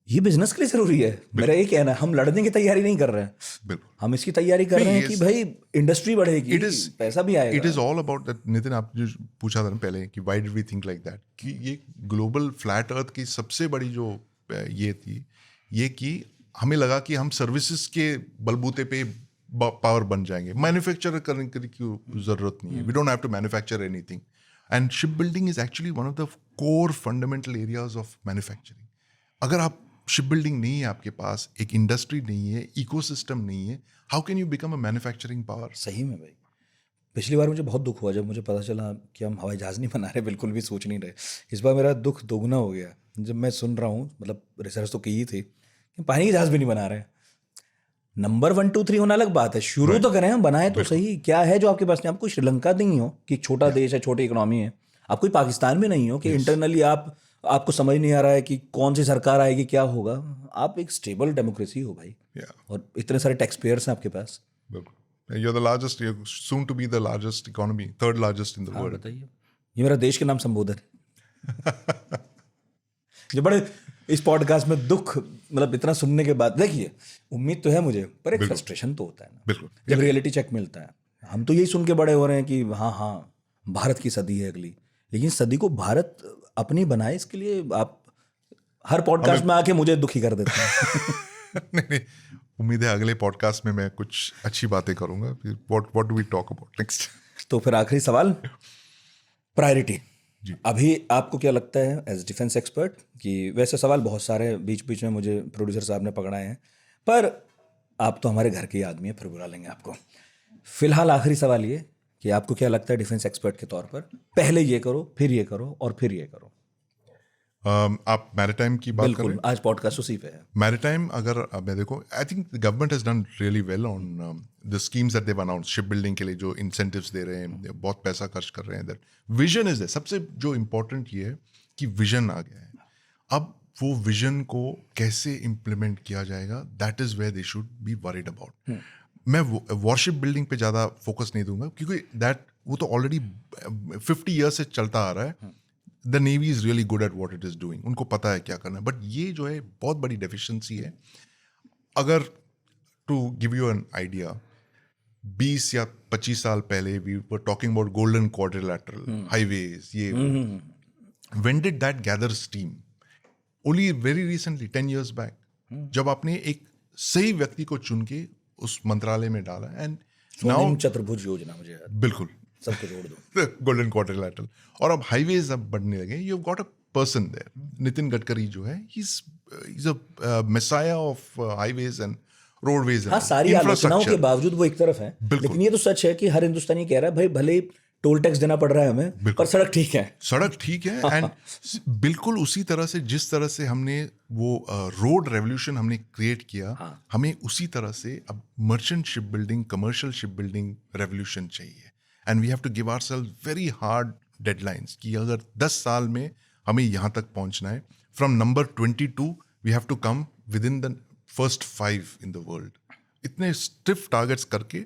ये बिजनेस के लिए जरूरी है। मेरा ये कहना है, हम लड़ने की तैयारी नहीं कर रहे हैं, बिल्कुल, हम इसकी तैयारी कर रहे हैं कि भाई इंडस्ट्री बढ़ेगी, पैसा भी आएगा। It is all about that. Nitin, आप जो पूछा था ना पहले कि why did we think like that, कि ये ग्लोबल फ्लैट अर्थ की सबसे बड़ी जो ये थी, ये कि हमें लगा कि हम सर्विसेज के बलबूते पे पावर बन जाएंगे, मैन्युफैक्चर करने की जरूरत नहीं है, we don't have to manufacture anything. And ship building is actually one of the core fundamental areas of manufacturing. अगर आप शिप बिल्डिंग नहीं है आपके पास, एक इंडस्ट्री नहीं है, इकोसिस्टम नहीं है, how can you become a manufacturing power? सही में भाई, पिछली बार मुझे बहुत दुख हुआ जब मुझे पता चला कि हम हवाई जहाज़ नहीं बना रहे, बिल्कुल भी सोच नहीं रहे। इस बार मेरा दुख दोगुना हो गया जब मैं सुन रहा हूँ, मतलब रिसर्च तो की ही थी कि पानी की जहाज़ भी नहीं बना रहे। नंबर 1 2 3 होना अलग बात है, शुरू तो करें, हम बनाए तो सही। क्या है जो आपके पास नहीं? आप कोई श्रीलंका नहीं हो कि छोटा देश है, छोटी इकोनॉमी है। आप कोई पाकिस्तान भी नहीं हो कि इंटरनली आपको समझ नहीं आ रहा है कि कौन सी सरकार आएगी, क्या होगा। आप एक स्टेबल डेमोक्रेसी हो भाई, और इतने सारे टैक्स पेयर्स हैं आपके पास। बिल्कुल, you're the largest, you're soon to be the largest economy, third largest in the world. बताइए, ये मेरा देश के नाम संबोधन है जो बड़े इस पॉडकास्ट में दुख, मतलब इतना सुनने के बाद, देखिए उम्मीद तो है मुझे, पर एक फ्रस्ट्रेशन तो होता है ना बिल्कुल, जब रियलिटी चेक मिलता है। हम तो यही सुन के बड़े हो रहे हैं कि हाँ हाँ भारत की सदी है अगली, लेकिन सदी को भारत अपनी बनाए, इसके लिए आप हर पॉडकास्ट में आके मुझे दुखी कर देते हैं नहीं, उम्मीद है अगले पॉडकास्ट में मैं कुछ अच्छी बातें करूंगा। फिर what do we talk about next? तो फिर आखिरी सवाल, प्रायोरिटी। अभी आपको क्या लगता है एज डिफेंस एक्सपर्ट, कि वैसे सवाल बहुत सारे बीच बीच में मुझे प्रोड्यूसर साहब ने पकड़ाए हैं, पर आप तो हमारे घर के ही आदमी हैं, फिर बुला लेंगे आपको। फिलहाल आखिरी सवाल ये कि आपको क्या लगता है डिफेंस एक्सपर्ट के तौर पर, पहले ये करो, फिर ये करो, और फिर ये करो? आप मैरिटाइम की बात कर रहे हैं? बिल्कुल, आज पॉडकास्ट उसी पे है। मैरिटाइम अगर मैं देखो, I think the government has done really well on the schemes that they announced. Ship building के लिए जो इंसेंटिव्स दे रहे हैं, बहुत पैसा खर्च कर रहे हैं। दैट विजन इज है, सबसे जो इम्पोर्टेंट ये है कि विजन आ गया है। अब वो विजन को कैसे इम्प्लीमेंट किया जाएगा, that is where they should be worried about. मैं वॉरशिप बिल्डिंग पे ज़्यादा फोकस नहीं दूंगा, क्योंकि वो तो ऑलरेडी 50 ईयर्स से चलता आ रहा है। The navy is really good at what it is doing, उनको पता है क्या करना है। बट ये जो है बहुत बड़ी डेफिशिएंसी है। अगर to give you an idea, 20 या 25 साल पहले we were talking about golden quadrilateral highways, ये when did that gather steam? Only very recently, 10 years back, जब आपने एक सही व्यक्ति को चुन के उस मंत्रालय में डाला। एंड नाउ चतुर्भुज योजना, मुझे याद, बिल्कुल सबको जोड़ दो, गोल्डन क्वाड्रिलैटरल। और अब हाईवेज अब बढ़ने लगे। You have got a person there, Nitin Gadkari जो है, he is a messiah of highways and roadways. हाँ, सारी आलोचनाओं के बावजूद वो एक तरफ है, लेकिन ये तो सच है कि हर हिंदुस्तानी कह रहा है भाई भले टोल टैक्स देना पड़ रहा है हमें, पर सड़क ठीक है, सड़क ठीक है। एंड बिल्कुल उसी तरह से, जिस तरह से हमने वो रोड रेवोल्यूशन हमने क्रिएट किया, हमें उसी तरह से अब merchant ship building, commercial ship building revolution चाहिए। And we have to give ourselves very hard deadlines कि अगर 10 साल में हमें यहाँ तक पहुँचना है, from number 22 we have to come within the first 5 in the world. इतने स्टिफ टारगेट्स करके,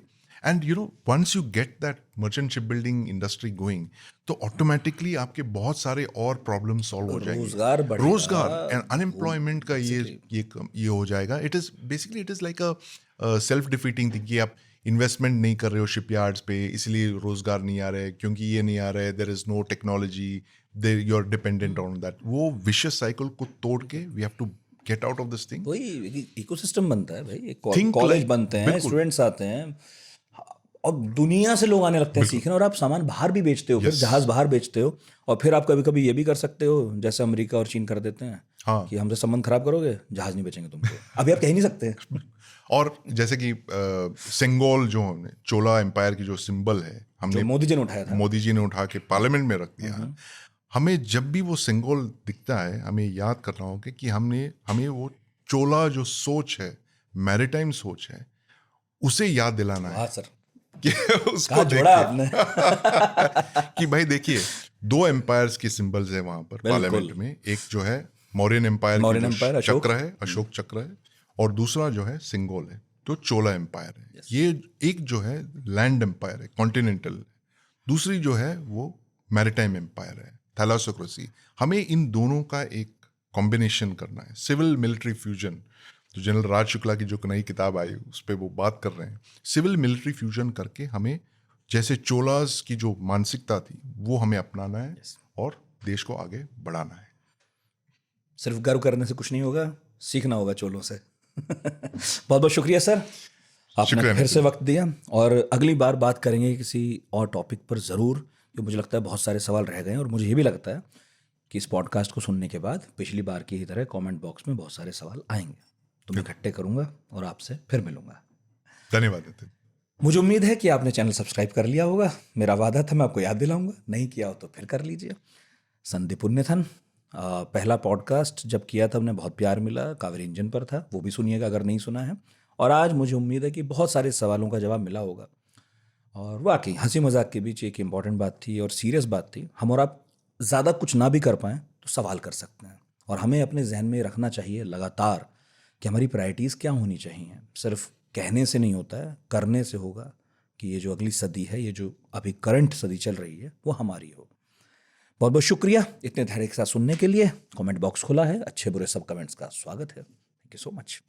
and you know once you get that merchant ship building industry going, तो ऑटोमेटिकली आपके बहुत सारे और प्रॉब्लम सॉल्व हो जाएंगे। रोजगार एंड अनएम्प्लॉयमेंट का ये हो जाएगा। It is basically, it is like a self defeating thing कि आप इन्वेस्टमेंट नहीं कर रहे हो शिपयार्ड्स पे, इसलिए रोजगार नहीं आ रहा है, क्योंकि ये नहीं आ रहा है, there is no technology, you are dependent on that. वो विशियस साइकिल को तोड़ के we have to get out of this thing. वही इकोसिस्टम बनता है भाई, Think कॉलेज like- बनते हैं, बिल्कुल। स्टूडेंट्स आते हैं और दुनिया से लोग आने लगते हैं सीखने, और आप सामान बाहर भी बेचते हो, फिर जहाज बाहर बेचते हो, और फिर आप कभी कभी ये भी कर सकते हो जैसे अमेरिका और चीन कर देते हैं हाँ। कि हमसे संबंध खराब करोगे, जहाज नहीं बेचेंगे तुमको। अभी आप कह ही नहीं सकते। और जैसे कि सिंगोल जो हमने चोला एम्पायर की जो सिंबल है, हमने जो मोदी जी ने उठाया था, मोदी जी ने उठा के पार्लियामेंट में रख दिया। हमें जब भी वो सिंगल दिखता है, हमें याद करना होगा कि हमें वो चोला जो सोच है, मैरिटाइम सोच है, उसे याद दिलाना है वाह सर, कि उसको कहाँ जोड़ा देखिए आपने। कि भाई देखिए 2 एम्पायर्स के सिंबल्स है वहां पर पार्लियामेंट में। एक जो है मौर्यन एम्पायर मौर्यन की एम्पायर, जो अशोक। चक्र है, अशोक चक्र है, और दूसरा जो है सिंगोल है, तो चोला एम्पायर है। ये एक जो है लैंड एम्पायर है, कॉन्टिनेंटल। दूसरी जो है वो मैरिटाइम एम्पायर है, थैलासोक्रेसी। हमें इन दोनों का एक कॉम्बिनेशन करना है, सिविल मिलिट्री फ्यूजन। तो जनरल राज शुक्ला की जो नई किताब आई उस पर वो बात कर रहे हैं, सिविल मिलिट्री फ्यूजन करके हमें जैसे चोलास की जो मानसिकता थी वो हमें अपनाना है और देश को आगे बढ़ाना है। सिर्फ गर्व करने से कुछ नहीं होगा, सीखना होगा चोलों से। बहुत बहुत शुक्रिया सर, आपने शुक्रिया फिर से वक्त दिया, और अगली बार बात करेंगे किसी और टॉपिक पर ज़रूर, क्योंकि मुझे लगता है बहुत सारे सवाल रह गए हैं, और मुझे ये भी लगता है कि इस पॉडकास्ट को सुनने के बाद पिछली बार की ही तरह कमेंट बॉक्स में बहुत सारे सवाल आएंगे, तो मैं इकट्ठे करूँगा और आपसे फिर मिलूंगा। धन्यवाद नितिन। मुझे उम्मीद है कि आपने चैनल सब्सक्राइब कर लिया होगा, मेरा वादा था मैं आपको याद दिलाऊंगा, नहीं किया हो तो फिर कर लीजिए। संदीप पुण्यथन, पहला पॉडकास्ट जब किया था हमने बहुत प्यार मिला, कावेरी इंजन पर था, वो भी सुनिएगा अगर नहीं सुना है। और आज मुझे उम्मीद है कि बहुत सारे सवालों का जवाब मिला होगा, और वाकई हंसी मजाक के बीच एक इम्पॉर्टेंट बात थी और सीरियस बात थी। हम और आप ज़्यादा कुछ ना भी कर पाएँ तो सवाल कर सकते हैं, और हमें अपने जहन में रखना चाहिए लगातार कि हमारी प्रायोरिटीज़ क्या होनी चाहिए। सिर्फ कहने से नहीं होता है, करने से होगा कि ये जो अगली सदी है, ये जो अभी करंट सदी चल रही है, वो हमारी हो। बहुत बहुत शुक्रिया इतने धैर्य के साथ सुनने के लिए। कमेंट बॉक्स खुला है, अच्छे बुरे सब कमेंट्स का स्वागत है। Thank you so much.